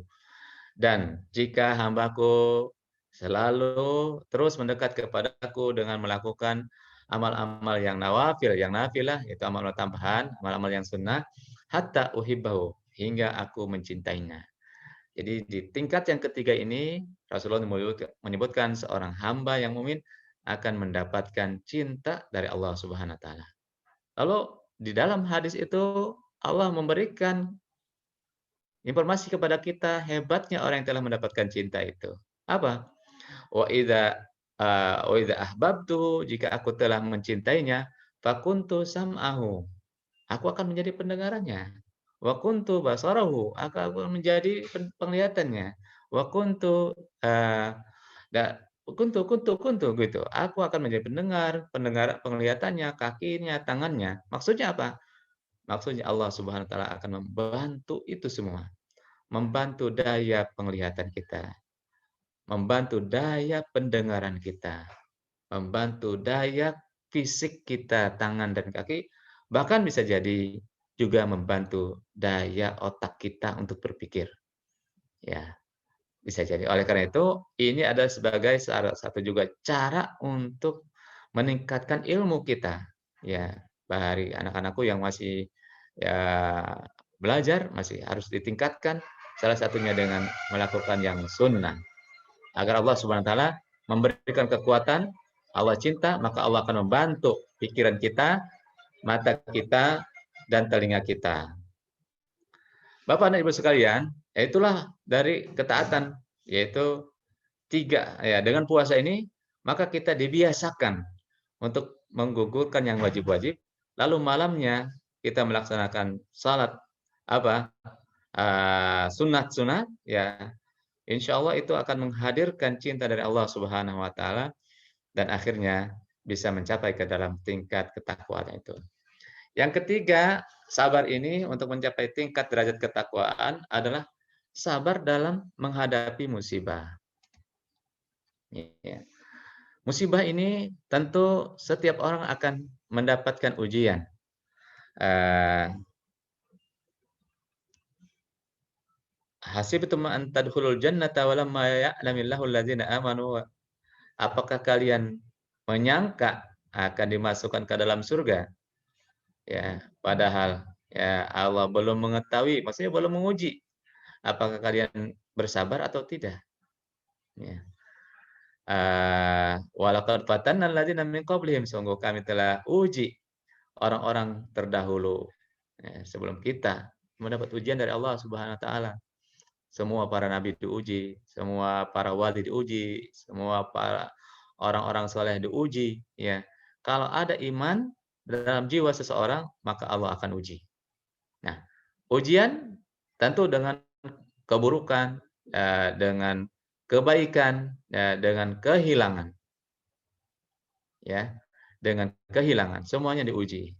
Speaker 7: Dan jika hambaku selalu terus mendekat kepadaku dengan melakukan amal-amal yang nawafil, yang nafilah, itu amal-amal tambahan, amal-amal yang sunnah, hatta uhibbahu, hingga aku mencintainya. Jadi di tingkat yang ketiga ini, Rasulullah menyebutkan seorang hamba yang mukmin akan mendapatkan cinta dari Allah Subhanahu wa taala. Lalu di dalam hadis itu Allah memberikan informasi kepada kita hebatnya orang yang telah mendapatkan cinta itu. Apa? Wa idza ahbabtu, jika aku telah mencintainya, fakuntu sam'ahu, aku akan menjadi pendengarannya. Wa kuntu basarahu, aku akan menjadi penglihatannya. Wa kuntu kuntu gitu. Aku akan menjadi penglihatannya, kakinya, tangannya. Maksudnya apa? Maksudnya Allah Subhanahu wa taala akan membantu itu semua. Membantu daya penglihatan kita, membantu daya pendengaran kita, membantu daya fisik kita, tangan dan kaki, bahkan bisa jadi juga membantu daya otak kita untuk berpikir. Ya, bisa jadi. Oleh karena itu, ini adalah sebagai salah satu juga cara untuk meningkatkan ilmu kita. Ya, bagi anak-anakku yang masih ya belajar, masih harus ditingkatkan. Salah satunya dengan melakukan yang sunnah. Agar Allah Subhanahu wa taala memberikan kekuatan, Allah cinta, maka Allah akan membantu pikiran kita, mata kita, dan telinga kita. Bapak dan Ibu sekalian, itulah dari ketaatan, yaitu 3. Ya, dengan puasa ini, maka kita dibiasakan untuk menggugurkan yang wajib-wajib, lalu malamnya kita melaksanakan salat sunat-sunat, ya, insya Allah itu akan menghadirkan cinta dari Allah Subhanahu wa taala dan akhirnya bisa mencapai ke dalam tingkat ketakwaan itu. Yang ketiga, sabar ini untuk mencapai tingkat derajat ketakwaan adalah sabar dalam menghadapi musibah. Ya. Musibah ini tentu setiap orang akan mendapatkan ujian. Hasibtum an tadkhulul jannata walamma ya'lamillahu alladzina amanu. Apakah kalian menyangka akan dimasukkan ke dalam surga? Ya, padahal ya Allah belum mengetahui, maksudnya belum menguji apakah kalian bersabar atau tidak. Ya. Walaqad fatanna alladzina min qablihim, sungguh kami telah uji orang-orang terdahulu ya, sebelum kita mendapat ujian dari Allah Subhanahu wa taala. Semua para nabi diuji, semua para wali diuji, semua para orang-orang soleh diuji. Ya, kalau ada iman dalam jiwa seseorang, maka Allah akan uji. Nah, ujian tentu dengan keburukan, dengan kebaikan, dengan kehilangan. Ya, dengan kehilangan, semuanya diuji.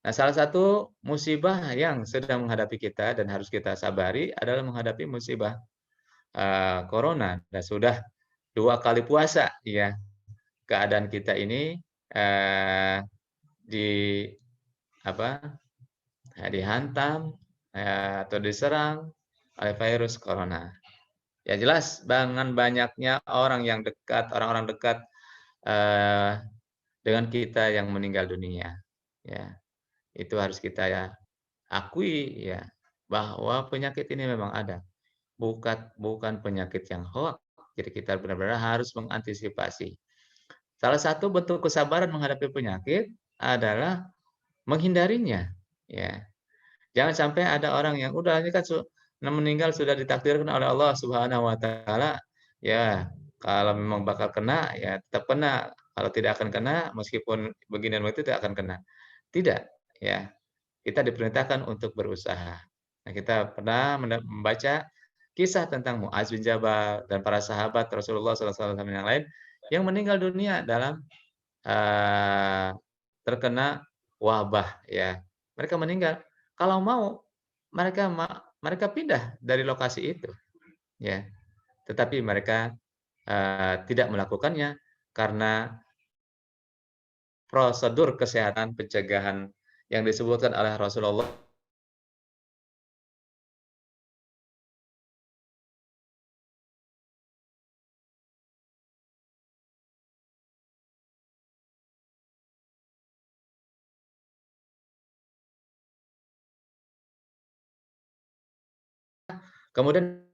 Speaker 7: Nah, salah satu musibah yang sedang menghadapi kita dan harus kita sabari adalah menghadapi musibah corona. Dan sudah 2 kali puasa, ya. Keadaan kita ini dihantam atau diserang oleh virus corona. Ya jelas dengan banyaknya orang-orang dekat dengan kita yang meninggal dunia. ya. Itu harus kita ya akui ya bahwa penyakit ini memang ada. Bukan penyakit yang hoak. Jadi kita benar-benar harus mengantisipasi. Salah satu bentuk kesabaran menghadapi penyakit adalah menghindarinya, ya. Jangan sampai ada orang yang udah ini kan meninggal sudah ditakdirkan oleh Allah Subhanahu wa taala, ya kalau memang bakal kena ya tetap kena, kalau tidak akan kena meskipun begini dan begitu tidak akan kena. Tidak, ya. Kita diperintahkan untuk berusaha. Nah, kita pernah membaca kisah tentang Muaz bin Jabal dan para sahabat Rasulullah SAW yang lain yang meninggal dunia dalam eee, terkena wabah ya. Mereka meninggal. Kalau mau mereka pindah dari lokasi itu ya. Tetapi mereka, tidak melakukannya karena prosedur kesehatan pencegahan yang disebutkan oleh Rasulullah. Kemudian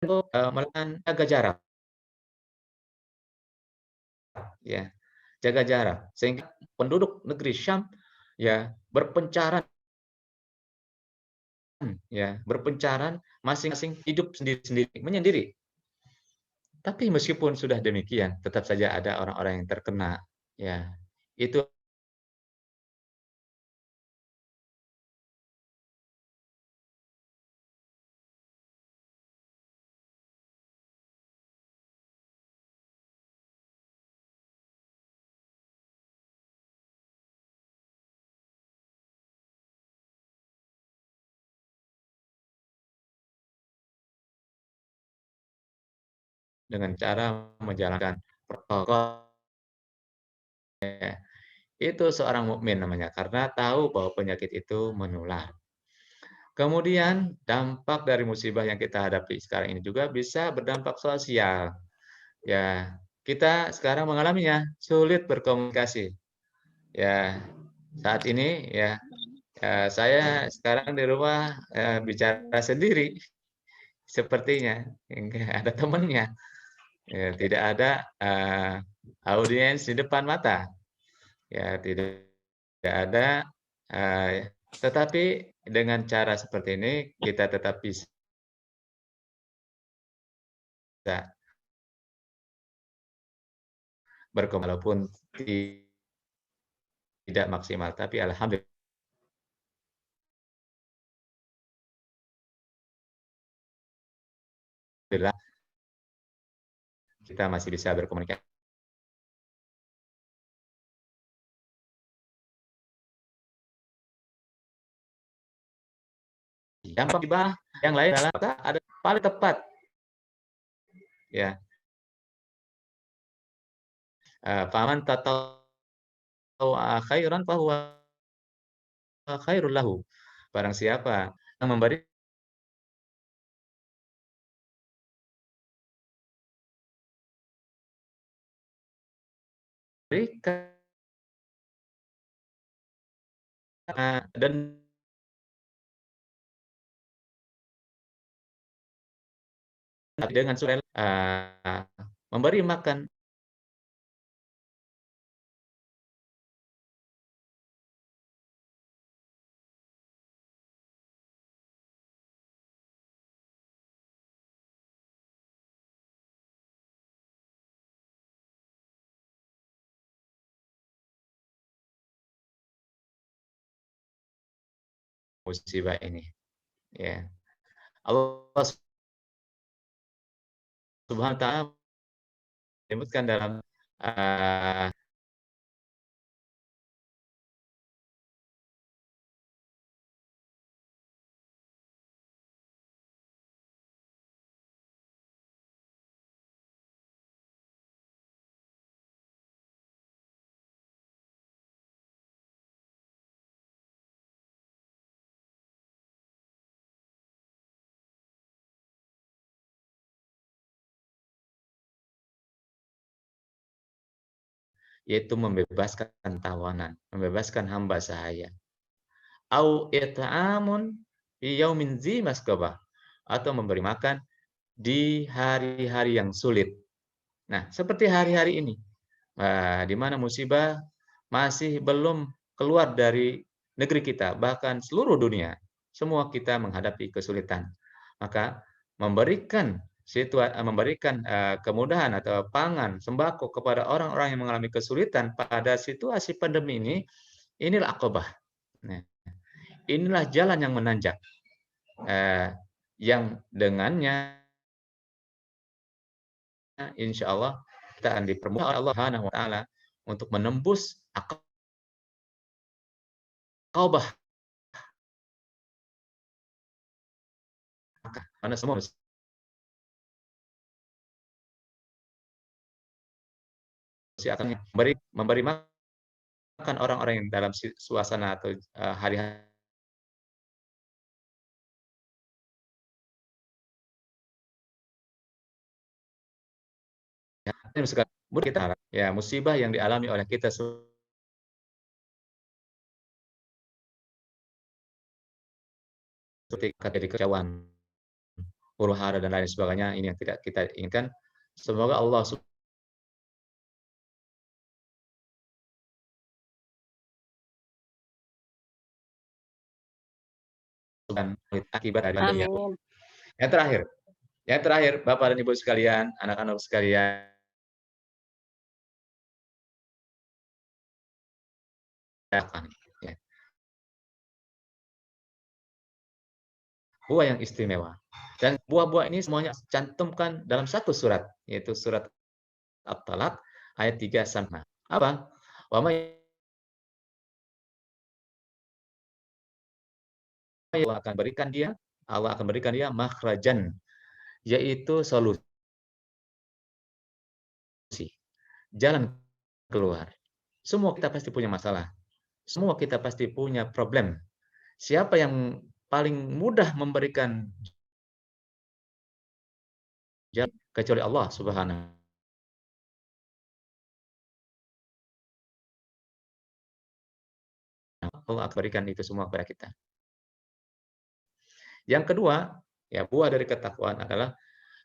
Speaker 7: melakukan jaga jarak ya, jaga jarak sehingga penduduk negeri Syam ya berpencaran ya, berpencaran masing-masing hidup sendiri-sendiri, menyendiri. Tapi meskipun sudah demikian, tetap saja ada orang-orang yang terkena ya. Itu dengan cara menjalankan protokol ya. Itu seorang mukmin namanya karena tahu bahwa penyakit itu menular. Kemudian dampak dari musibah yang kita hadapi sekarang ini juga bisa berdampak sosial. Ya, kita sekarang mengalaminya, sulit berkomunikasi. Ya, saat ini ya, saya sekarang di rumah, bicara sendiri sepertinya, enggak ada temannya, ya tidak ada, audiens di depan mata, ya tidak ada, tetapi dengan cara seperti ini kita tetap bisa walaupun tidak maksimal, tapi alhamdulillah kita masih bisa berkomunikasi. Dampak musibah yang lain adalah ada paling tepat ya, faman tatawwa'a khairan fahuwa khairul lahu. Barang siapa yang memberikan dan dengan sukarela memberi makan musibah ini, ya. Allah Subhanahu wa taala menyebutkan dalam, eee yaitu membebaskan tawanan, membebaskan hamba sahaya. Au it'amun fi yaumin dzi masgabah, atau memberi makan di hari-hari yang sulit. Nah, seperti hari-hari ini, di mana musibah masih belum keluar dari negeri kita, bahkan seluruh dunia, semua kita menghadapi kesulitan. Maka memberikan kemudahan atau pangan, sembako kepada orang-orang yang mengalami kesulitan pada situasi pandemi ini, inilah aqobah. Nah, inilah jalan yang menanjak, yang dengannya insya Allah kita akan dipermudah oleh Allah Subhanahu wa Ta'ala untuk menembus aqobah. Karena semua akan memberi makan orang-orang yang dalam suasana atau hari-hari kita, ya musibah yang dialami oleh kita seperti dari kekecewaan, huru hara dan lain sebagainya, ini yang tidak kita inginkan. Semoga Allah akibat dari pandemi. Yang terakhir, Bapak dan Ibu sekalian, anak-anak sekalian, ya. Buah yang istimewa. Dan buah-buah ini semuanya cantumkan dalam satu surat, yaitu surat At-Talaq ayat 3 sampai. Apa? Allah akan berikan dia makhrajan, yaitu solusi, jalan keluar. Semua kita pasti punya masalah. Semua kita pasti punya problem. Siapa yang paling mudah memberikan jalan kecuali Allah Subhanahu. Allah akan berikan itu semua kepada kita. Yang kedua, ya buah dari ketakwaan adalah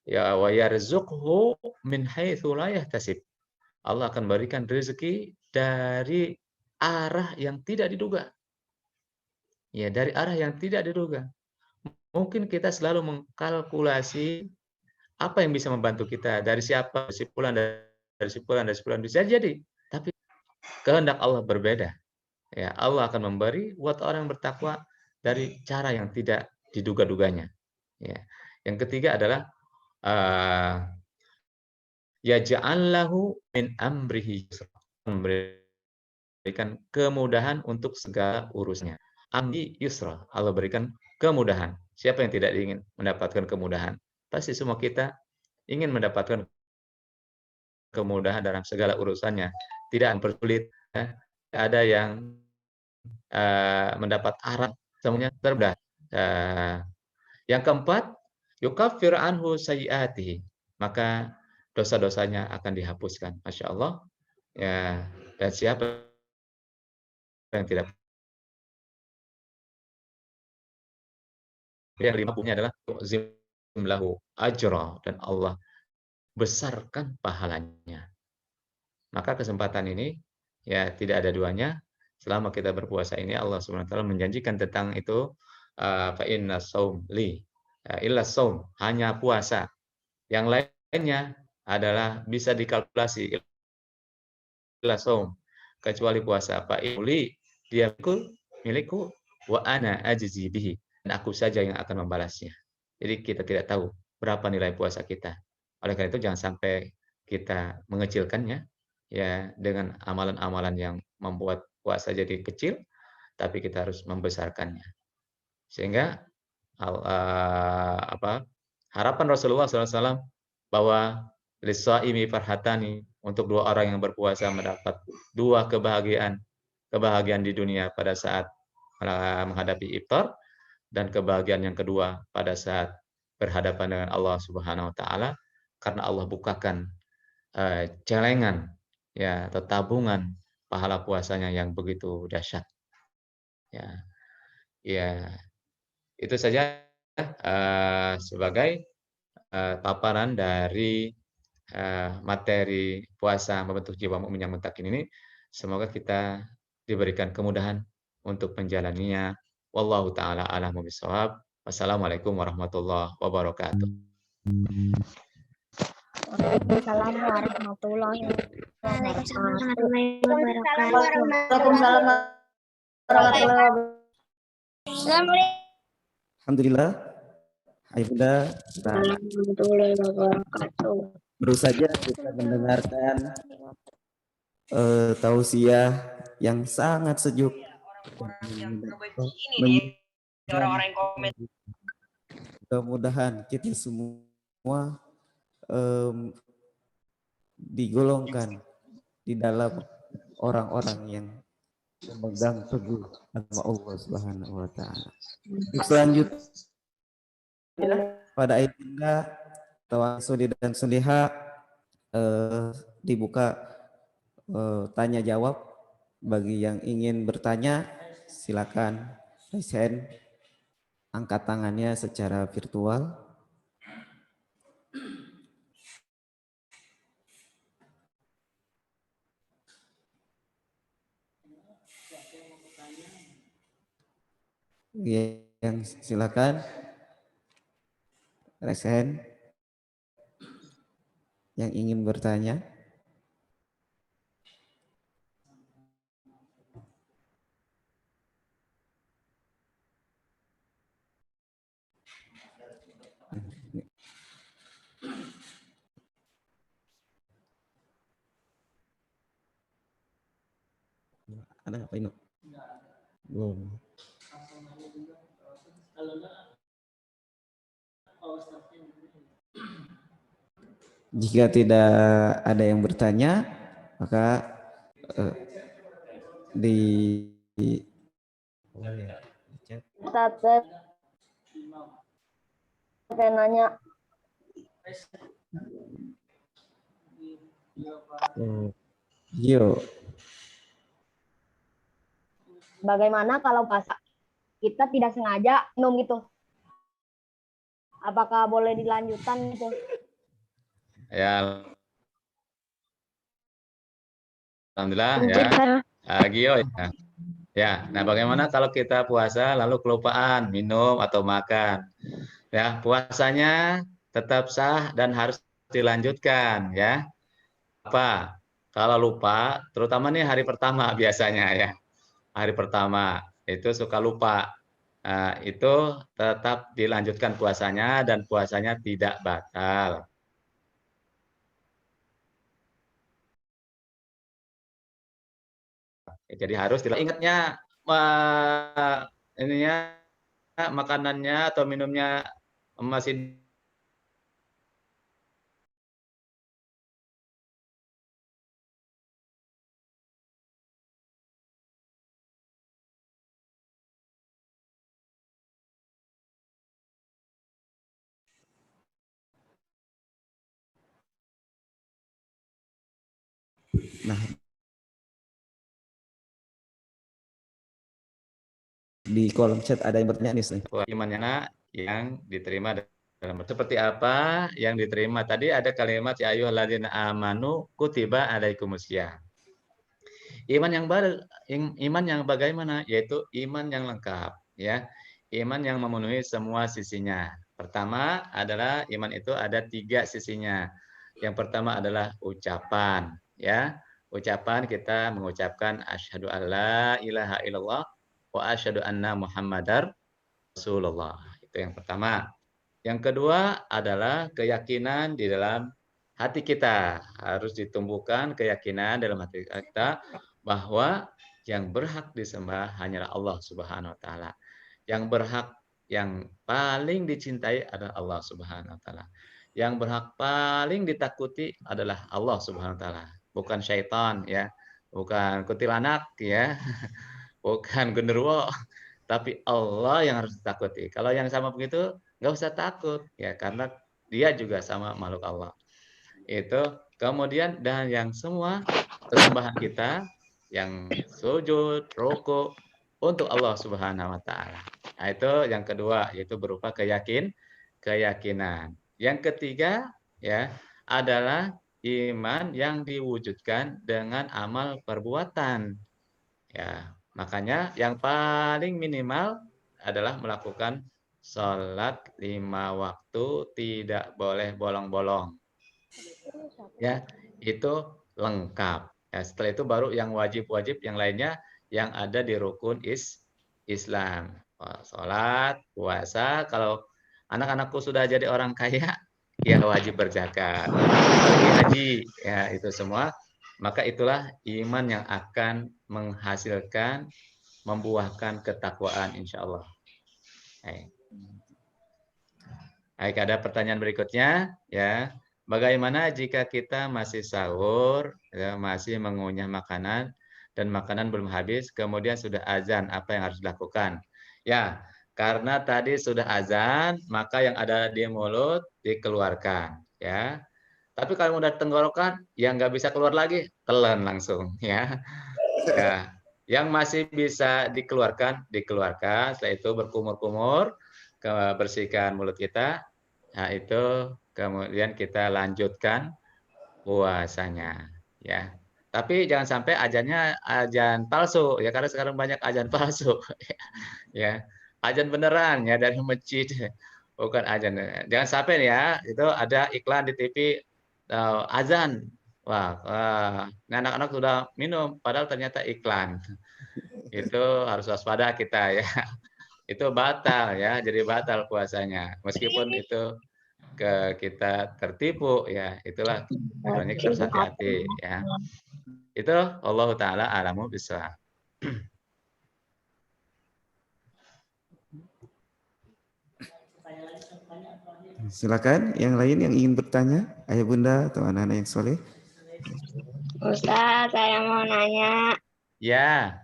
Speaker 7: ya wa yarzuqhu min haitsu la yahtasib. Allah akan berikan rezeki dari arah yang tidak diduga. Ya, dari arah yang tidak diduga. Mungkin kita selalu mengkalkulasi apa yang bisa membantu kita, dari siapa, dari sepulan, bisa jadi. Tapi kehendak Allah berbeda. Ya, Allah akan memberi buat orang bertakwa dari cara yang tidak diduga-duganya. Ya. Yang ketiga adalah yaj'allahu min amrihi yusra, memberikan kemudahan untuk segala urusnya. Amri yusra, Allah berikan kemudahan. Siapa yang tidak ingin mendapatkan kemudahan? Pasti semua kita ingin mendapatkan kemudahan dalam segala urusannya. Tidak mempersulit, ya. Ada yang mendapat arah, semuanya termudah. Yang keempat, yukaffir anhu sayyiatihi, maka dosa-dosanya akan dihapuskan. Masya Allah. Ya, dan siapa yang tidak, yang lima punya adalah zimlahu ajra, dan Allah besarkan pahalanya. Maka kesempatan ini ya tidak ada duanya. Selama kita berpuasa ini, Allah Subhanahu wa taala menjanjikan tentang itu, fa inna shaum li illa shaum, hanya puasa. Yang lainnya adalah bisa dikalkulasi illa shaum, kecuali puasa. Fa li, dia milikku, wa ana ajzi bihi, dan aku saja yang akan membalasnya. Jadi kita tidak tahu berapa nilai puasa kita. Oleh karena itu jangan sampai kita mengecilkannya ya dengan amalan-amalan yang membuat puasa jadi kecil, tapi kita harus membesarkannya. Sehingga harapan Rasulullah SAW bahwa lisaimi farhatani, untuk dua orang yang berpuasa mendapat dua kebahagiaan di dunia pada saat menghadapi iftar, dan kebahagiaan yang kedua pada saat berhadapan dengan Allah Subhanahu wa taala, karena Allah bukakan celengan ya, atau tabungan pahala puasanya yang begitu dahsyat. Ya, ya, itu saja sebagai paparan dari materi puasa membentuk jiwa mukmin yang mutakin ini. Semoga kita diberikan kemudahan untuk menjalaninya. Wallahu taala a'lamu bishawab. Wassalamualaikum warahmatullahi wabarakatuh.
Speaker 2: Waalaikumsalam warahmatullahi wabarakatuh.
Speaker 3: Waalaikumsalam warahmatullahi wabarakatuh.
Speaker 1: Alhamdulillah. Ayo Bunda, kita
Speaker 2: Warahmatullahi wabarakatuh.
Speaker 1: baru saja kita mendengarkan tausiah yang sangat sejuk. Mudah-mudahan kita semua digolongkan di dalam orang-orang yang memegang teguh agama Allah Subhanahu wa taala. Selanjutnya pada ayat Tawasudi dan Suliha dibuka tanya jawab. Bagi yang ingin bertanya silakan raise hand, angkat tangannya secara virtual. Yang silakan raise hand yang ingin bertanya. Ada apa ini? Belum. Jika tidak ada yang bertanya, maka
Speaker 3: Saya nanya.
Speaker 1: Yo.
Speaker 3: Bagaimana kalau pas kita tidak sengaja minum gitu? Apakah boleh dilanjutkan gitu?
Speaker 7: Ya, alhamdulillah ya. Gio ya. Ya, nah bagaimana kalau kita puasa lalu kelupaan minum atau makan? Ya, puasanya tetap sah dan harus dilanjutkan ya. Apa? Kalau lupa, terutama nih hari pertama biasanya ya. Hari pertama itu suka lupa. Nah, itu tetap dilanjutkan puasanya dan puasanya tidak batal. Jadi harus ingatnya ininya makanannya atau minumnya masih
Speaker 1: Nah, di kolom chat ada yang bertanya nih.
Speaker 7: imannya yang diterima dalam seperti apa yang diterima tadi ada kalimat ya ayyuhalladzina amanu kutiba alaikumusiyam. Iman yang baru, iman yang bagaimana? Yaitu iman yang lengkap, ya. Iman yang memenuhi semua sisinya. Pertama adalah iman itu ada 3 sisinya. Yang pertama adalah ucapan, ya. Ucapan kita mengucapkan asyhadu alla ilaha illallah wa asyhadu anna muhammadar rasulullah. Itu yang pertama. Yang kedua adalah keyakinan di dalam hati kita. Harus ditumbuhkan keyakinan dalam hati kita bahwa yang berhak disembah hanyalah Allah Subhanahu wa taala. Yang berhak yang paling dicintai adalah Allah Subhanahu wa taala. Yang berhak paling ditakuti adalah Allah Subhanahu wa taala, bukan syaitan ya, bukan kuntilanak ya, bukan genderuwo, tapi Allah yang harus ditakuti. Kalau yang sama begitu nggak usah takut ya, karena dia juga sama makhluk Allah. Itu kemudian dan yang semua sesembahan kita yang sujud, rukuk untuk Allah Subhanahu wa taala. Nah, itu yang kedua yaitu berupa keyakinan. Yang ketiga ya adalah iman yang diwujudkan dengan amal perbuatan. Ya, makanya yang paling minimal adalah melakukan sholat 5 waktu tidak boleh bolong-bolong. Ya, itu lengkap. Ya, setelah itu baru yang wajib-wajib yang lainnya yang ada di rukun Islam. Sholat, puasa, kalau anak-anakku sudah jadi orang kaya, ya wajib berzakat. Pergi haji, ya itu semua. Maka itulah iman yang akan menghasilkan, membuahkan ketakwaan insya Allah. Baik, ada pertanyaan berikutnya, ya. Bagaimana jika kita masih sahur, ya, masih mengunyah makanan, dan makanan belum habis, kemudian sudah azan, apa yang harus dilakukan? Ya, karena tadi sudah azan, maka yang ada di mulut dikeluarkan, ya. Tapi kalau udah tenggorokan, yang nggak bisa keluar lagi, telan langsung, ya. Ya, yang masih bisa dikeluarkan, dikeluarkan. Setelah itu berkumur-kumur, bersihkan mulut kita. Nah, itu kemudian kita lanjutkan puasanya, ya. Tapi jangan sampai azannya azan palsu, ya karena sekarang banyak azan palsu, ya. Azan beneran ya dari masjid, bukan azan. Jangan sampai ya, itu ada iklan di TV azan. Wah, ini anak-anak sudah minum, padahal ternyata iklan. Itu harus waspada kita ya. Itu batal ya, jadi batal puasanya. Meskipun itu kita tertipu ya, itulah makanya kita harus hati-hati ya. Itu Allah taala alamu bisawab.
Speaker 1: Silakan yang lain yang ingin bertanya, ayah bunda atau anak-anak yang soleh.
Speaker 2: Ustaz, saya mau nanya.
Speaker 7: Ya.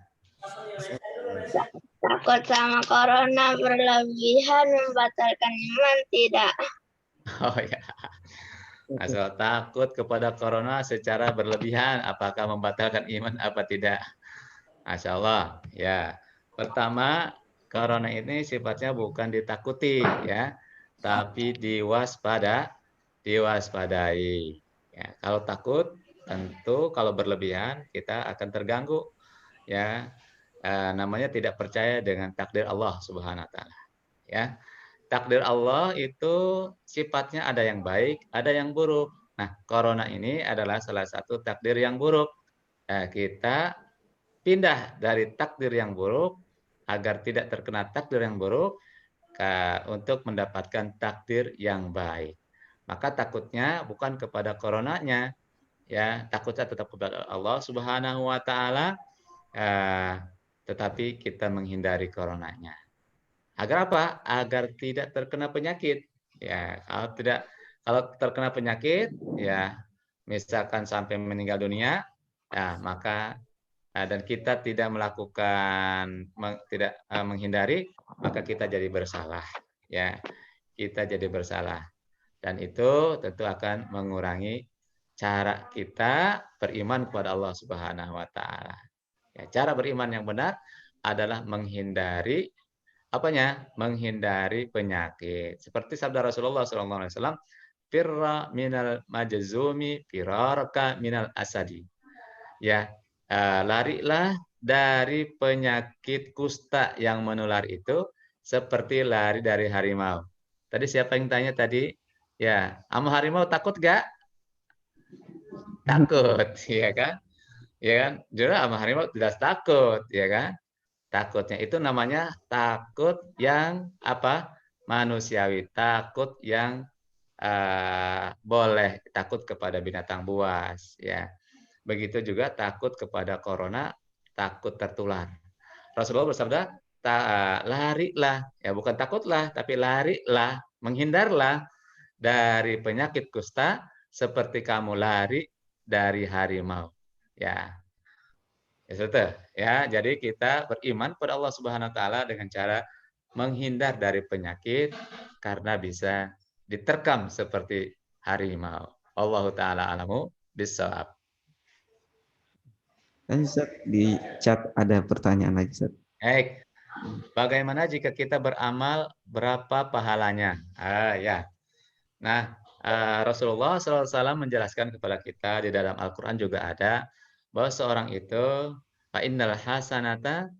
Speaker 2: Takut sama corona berlebihan membatalkan iman tidak?
Speaker 7: Oh ya. Asal takut kepada corona secara berlebihan, apakah membatalkan iman apa tidak? Masya Allah, ya. Pertama, corona ini sifatnya bukan ditakuti, ya, tapi diwaspadai. Ya, kalau takut, tentu kalau berlebihan kita akan terganggu, ya. Namanya tidak percaya dengan takdir Allah Subhanahu Wa Taala, ya. Takdir Allah itu sifatnya ada yang baik, ada yang buruk. Nah, corona ini adalah salah satu takdir yang buruk. Kita pindah dari takdir yang buruk agar tidak terkena takdir yang buruk untuk mendapatkan takdir yang baik. Maka takutnya bukan kepada coronanya, ya, takutnya tetap kepada Allah Subhanahu Wa Taala, tetapi kita menghindari coronanya. Agar apa? Agar tidak terkena penyakit. Ya, kalau terkena penyakit, ya, misalkan sampai meninggal dunia, ya, maka dan kita tidak menghindari, maka kita jadi bersalah. Ya, kita jadi bersalah. Dan itu tentu akan mengurangi cara kita beriman kepada Allah Subhanahu Wa Taala. Ya, cara beriman yang benar adalah menghindari menghindari penyakit. Seperti sabda Rasulullah SAW, firra minal majzumi firaraka minal asadi. Ya, larilah dari penyakit kusta yang menular itu seperti lari dari harimau. Tadi siapa yang tanya tadi? Ya, sama harimau takut gak? Takut, ya kan? Ya kan? Jadi sama harimau tidak takut, ya kan? Takutnya itu namanya takut yang manusiawi, takut yang boleh, takut kepada binatang buas, ya. Begitu juga takut kepada corona, takut tertular. Rasulullah bersabda, larilah, ya bukan takutlah, tapi larilah, menghindarlah dari penyakit kusta seperti kamu lari dari harimau, ya. Ya, jadi kita beriman kepada Allah Subhanahu Wa Taala dengan cara menghindar dari penyakit karena bisa diterkam seperti harimau. Allah Taala alamu bisawab.
Speaker 1: Ustaz, di chat ada pertanyaan lagi, Ustaz.
Speaker 7: Baik. Bagaimana jika kita beramal, berapa pahalanya? Ya. Nah, Rasulullah SAW menjelaskan kepada kita di dalam Al-Quran juga ada bahwa seorang itu fa innal hasanata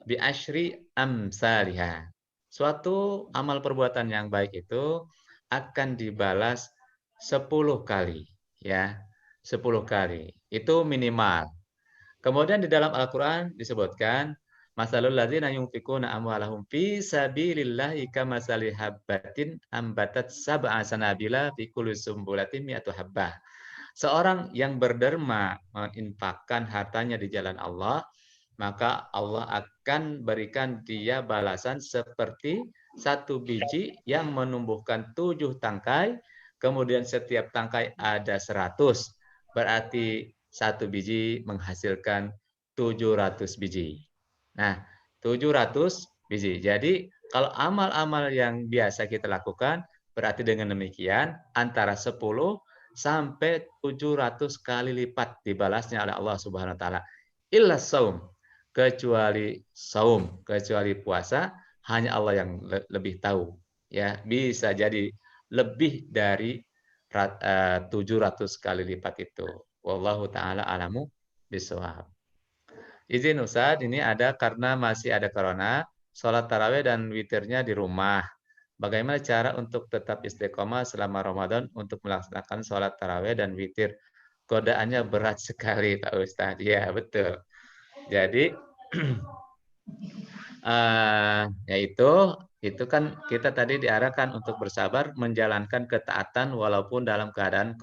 Speaker 7: bi asyri amsalihha. Suatu amal perbuatan yang baik itu akan dibalas 10 kali, ya. 10 kali. Itu minimal. Kemudian di dalam Al-Quran disebutkan masalul ladzina yunfikuna amwalahum fi sabilillahi kamasali habbatin ambatat sab'a sanabila fi kulli sumbulatin mi'atu habbah. Seorang yang berderma menginfakkan hartanya di jalan Allah, maka Allah akan berikan dia balasan seperti satu biji yang menumbuhkan 7 tangkai, kemudian setiap tangkai ada 100. Berarti satu biji menghasilkan 700 biji. Nah, 700 biji. Jadi, kalau amal-amal yang biasa kita lakukan, berarti dengan demikian antara 10 sampai 700 kali lipat dibalasnya oleh Allah Subhanahu wa taala. Illa saum, kecuali saum, kecuali puasa, hanya Allah yang lebih tahu. Ya, bisa jadi lebih dari 700 kali lipat itu. Wallahu taala alamu bisawab. Izin Ustaz, ini ada karena masih ada corona, sholat tarawih dan witirnya di rumah. Bagaimana cara untuk tetap istiqomah selama Ramadan untuk melaksanakan sholat tarawih dan witir? Godaannya berat sekali Pak Ustadz. Ya, betul. Jadi, itu kan kita tadi diarahkan untuk bersabar menjalankan ketaatan walaupun dalam keadaan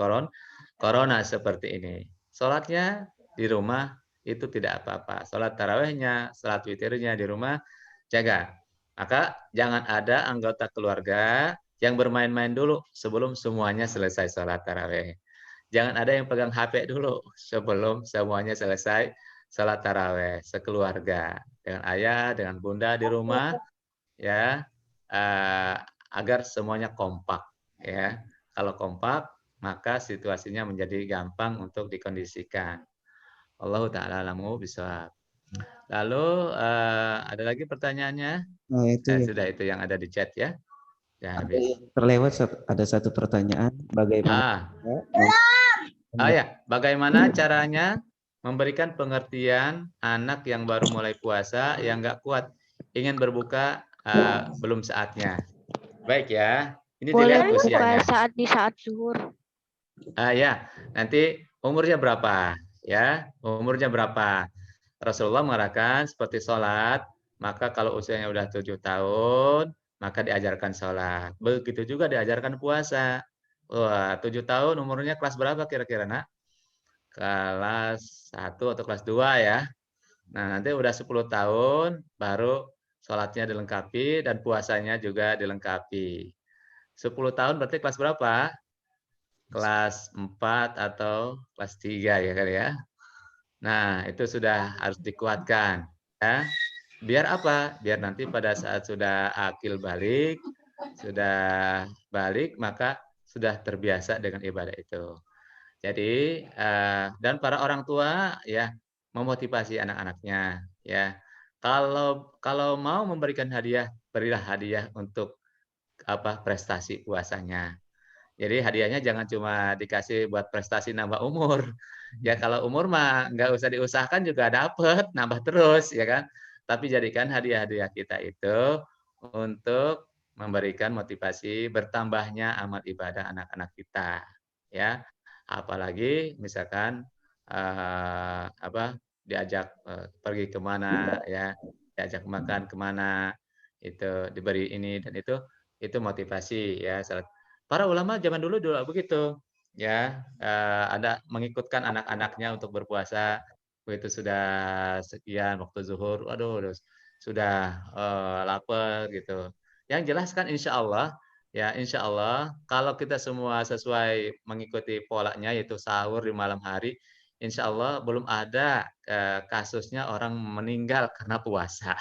Speaker 7: corona seperti ini. Sholatnya di rumah itu tidak apa-apa. Sholat tarawihnya, sholat witirnya di rumah jaga. Maka jangan ada anggota keluarga yang bermain-main dulu sebelum semuanya selesai sholat tarawih. Jangan ada yang pegang HP dulu sebelum semuanya selesai sholat tarawih sekeluarga dengan ayah, dengan bunda di rumah, ya, agar semuanya kompak, ya. Kalau kompak, maka situasinya menjadi gampang untuk dikondisikan. Allahu ta'ala alamu bishawab. Lalu ada lagi pertanyaannya?
Speaker 1: Nah, itu ya.
Speaker 7: Sudah itu yang ada di chat ya. Ya,
Speaker 1: Ada yang terlewat, ada satu pertanyaan, bagaimana
Speaker 7: bagaimana caranya memberikan pengertian anak yang baru mulai puasa yang nggak kuat ingin berbuka belum saatnya. Baik ya, ini dilihat usianya.
Speaker 2: Di saat zuhur.
Speaker 7: Ya, nanti umurnya berapa? Ya, umurnya berapa? Rasulullah mengatakan seperti sholat, maka kalau usianya udah 7 tahun, maka diajarkan sholat. Begitu juga diajarkan puasa. Wah, 7 tahun umurnya kelas berapa kira-kira, Nak? Kelas 1 atau kelas 2 ya. Nah, nanti udah 10 tahun, baru sholatnya dilengkapi dan puasanya juga dilengkapi. 10 tahun berarti kelas berapa? Kelas 4 atau kelas 3 ya kan ya. Nah, itu sudah harus dikuatkan ya. Biar apa? Biar nanti pada saat sudah akil balik, sudah balik maka sudah terbiasa dengan ibadah itu. Jadi dan para orang tua ya memotivasi anak-anaknya ya. Kalau mau memberikan hadiah, berilah hadiah untuk prestasi puasanya. Jadi hadiahnya jangan cuma dikasih buat prestasi nambah umur. Ya kalau umur mah nggak usah diusahakan juga dapet, nambah terus ya kan. Tapi jadikan hadiah-hadiah kita itu untuk memberikan motivasi bertambahnya amal ibadah anak-anak kita. Ya, apalagi misalkan diajak pergi kemana ya, diajak makan kemana, itu diberi ini dan itu motivasi ya. Para ulama zaman dulu begitu, ya, ada mengikutkan anak-anaknya untuk berpuasa, begitu sudah sekian waktu zuhur, waduh sudah lapar gitu. Yang jelas kan insya Allah kalau kita semua sesuai mengikuti polanya yaitu sahur di malam hari, insya Allah belum ada kasusnya orang meninggal karena puasa.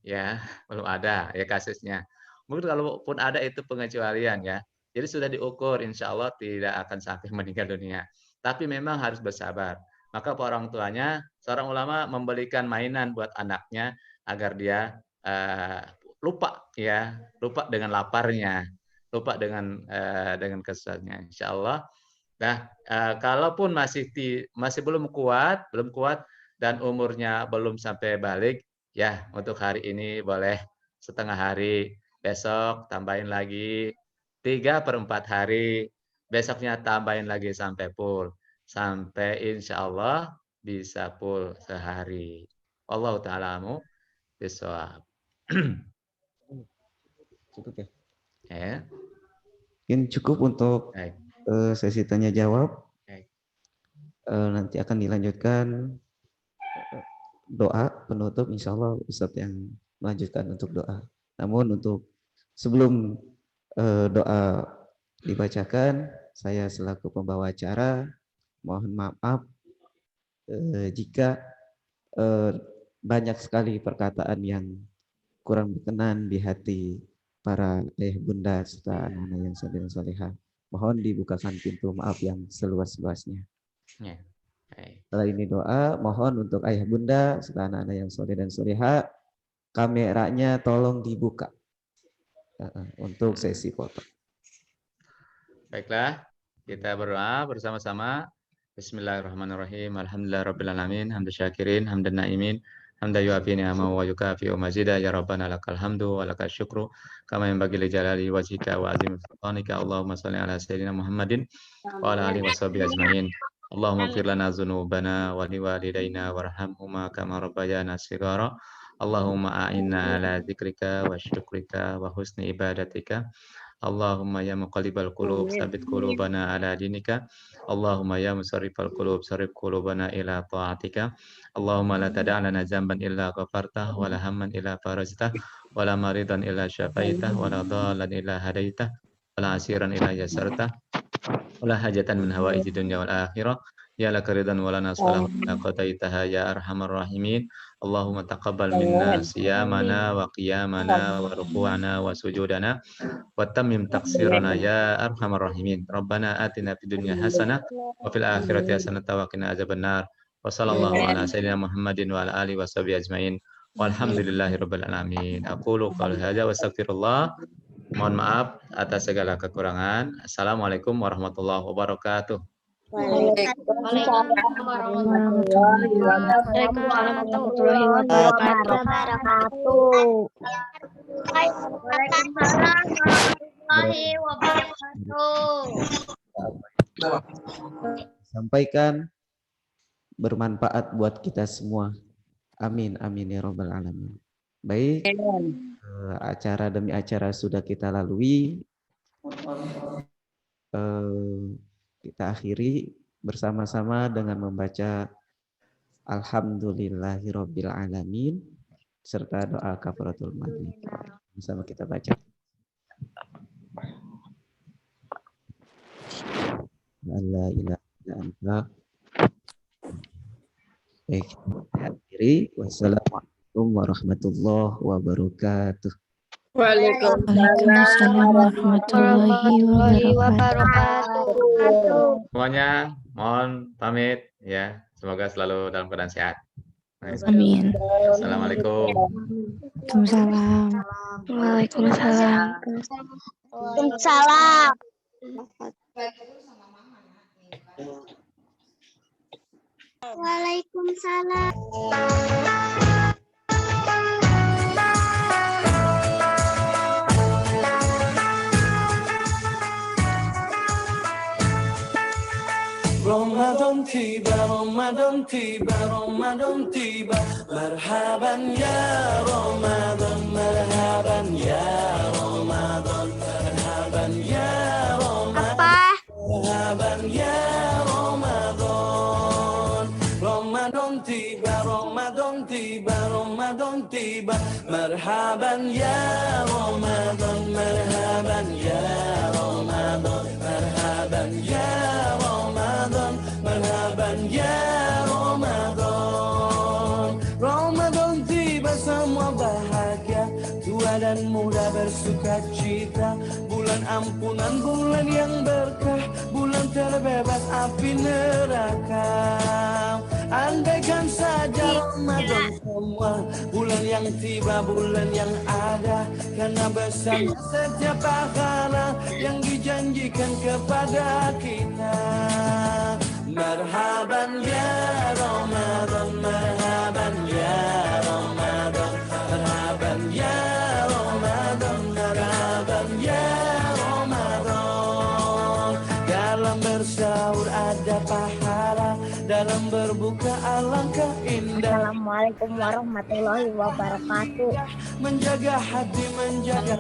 Speaker 7: Ya, belum ada ya kasusnya. Mungkin kalaupun ada itu pengecualian ya. Jadi sudah diukur insya Allah tidak akan sampai meninggal dunia. Tapi memang harus bersabar. maka orang tuanya, seorang ulama membelikan mainan buat anaknya agar dia lupa dengan laparnya, lupa dengan kesusahannya. Insyaallah. Nah, kalaupun masih belum kuat dan umurnya belum sampai balik, ya untuk hari ini boleh setengah hari, besok tambahin lagi 3/4 hari, besoknya tambahin lagi sampai full. Sampai insya Allah bisa full sehari. Wallahu ta'alamu bisawab.
Speaker 1: Cukup ya.
Speaker 7: Ya.
Speaker 1: Mungkin cukup untuk
Speaker 7: Baik.
Speaker 1: sesi tanya jawab.
Speaker 7: Baik.
Speaker 1: Nanti akan dilanjutkan doa penutup, insya Allah Ustadz yang melanjutkan untuk doa. Namun untuk sebelum doa dibacakan, saya selaku pembawa acara mohon maaf jika banyak sekali perkataan yang kurang berkenan di hati para ayah bunda serta anak-anak yang saleh dan salehah. Mohon dibukakan pintu maaf yang seluas-luasnya.
Speaker 7: Ya. Baik.
Speaker 1: Setelah ini doa, mohon untuk ayah bunda serta anak-anak yang saleh dan salehah, kameranya tolong dibuka untuk sesi foto.
Speaker 7: Baiklah, kita berdoa bersama-sama. Bismillahirrahmanirrahim. Alhamdulillahirabbil alamin, hamdan syakirin, hamdan naimin, hamdan yuafi ni'amahu wa yukafi mazida ya rabbana lakal hamdu wa lakal syukru kama yanbaghi li jalali wajhika wa azimi sultanika. Allahumma shalli ala sayyidina Muhammadin wa ala alihi washabihi ajmain. Allahumma ighfir lana dzunubana wa liwalidayna warhamhuma kama rabbayana shighara. Allahumma a'inna ala dzikrika wa syukrika wa husni ibadatika. Allahumma ya muqallibal qulub tsabbit qulubana ala dinika. Allahumma ya musarrifal qulub sarrif qulubana ila ta'atika. Allahumma la tada' lana dzamban illa ghafartah wa la hamman illa farajtah wa la maridan illa syafaitah wa la dhallan illa hadaitah wa la asiran illa yasartah wa la hajatan min hawaiji dunya wal akhirah ya laka ridan wa lana salam la qadaitaha ya arhamar rahimin. Allahumma taqabbal minna siyamana wa qiyamana wa ruku'ana wa sujudana wa tammim taqsirana ya arhamar rahimin. Rabbana atina fid dunya hasanah wa fil akhirati hasanah wa qina azabannar. Wa sallallahu ala sayyidina Muhammadin wa ala alihi washabihi ajmain. Walhamdulillahirabbil alamin. Aqulu qawli hadza wa astaghfirullah. Mohon maaf atas segala kekurangan. Assalamualaikum warahmatullahi wabarakatuh.
Speaker 2: Waalaikumsalam warahmatullahi wabarakatuh. Waalaikumsalam warahmatullahi wabarakatuh.
Speaker 1: Sampaikan bermanfaat buat kita semua. Amin, amin ya rabbal alamin. Baik, acara demi acara sudah kita lalui. Kita akhiri bersama-sama dengan membaca Alhamdulillahirabbil alamin serta doa kafaratul majlis. Bersama kita baca. La ilaha illa anta. Baik, akhiri. Wassalamualaikum warahmatullahi wabarakatuh.
Speaker 8: Waalaikumsalam warahmatullahi wabarakatuh.
Speaker 7: Semuanya mohon pamit ya. Semoga selalu dalam keadaan sehat.
Speaker 8: Amin.
Speaker 7: Assalamualaikum.
Speaker 8: Waalaikumsalam. Waalaikumsalam.
Speaker 2: Waalaikumsalam. Waalaikumsalam.
Speaker 9: Ramadan tiba, Ramadan tiba, Ramadan tiba. Marhaban ya Ramadan, marhaban ya Ramadan, marhaban ya Ramadan. Marhaban ya Ramadan. Ramadan tiba, Ramadan tiba, Ramadan tiba. Marhaban ya Ramadan, marhaban ya Ramadan, marhaban ya Ramadan, marhaban ya Ramadan. Ramadan tiba semua bahagia, tua tiba dan mudah bersuka cita. Bulan ampunan, bulan yang berkah, bulan terbebas api neraka. Andaikan saja Ramadan semua, bulan yang tiba, bulan yang ada, karena bersama setiap pahala yang dijanjikan kepada kita. Marhaban ya Ramadan, marhaban ya Ramadan, marhaban ya Ramadan, marhaban ya Ramadan. Dalam bersahur ada pahala, dalam berbuka alangkah indah.
Speaker 3: Assalamualaikum warahmatullahi wabarakatuh.
Speaker 9: Menjaga hati, menjaga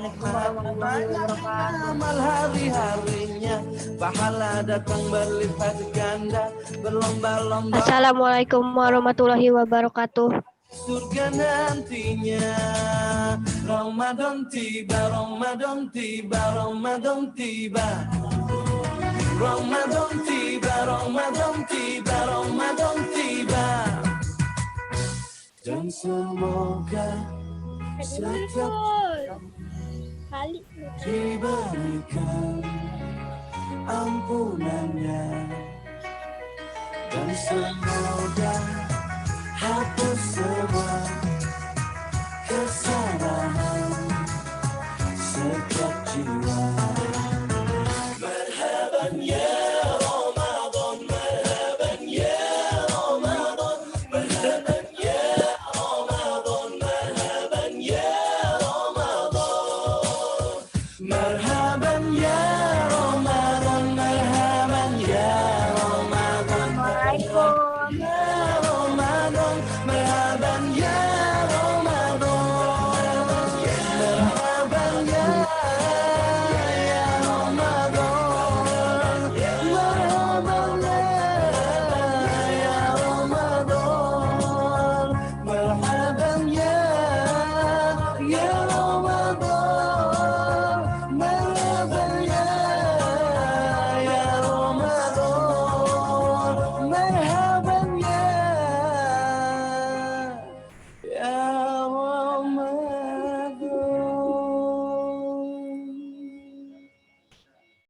Speaker 9: amal hari-harinya, pahala datang berlipat ganda, berlomba-lomba.
Speaker 8: Assalamualaikum warahmatullahi wabarakatuh.
Speaker 9: Surga nantinya. Ramadan tiba, Ramadan tiba, Ramadan tiba. Ramadan tiba, Ramadan tiba, Ramadan tiba. Dan semoga setiap
Speaker 2: Kali
Speaker 9: diberikan ampunannya, dan semoga hapus semua kesalahan.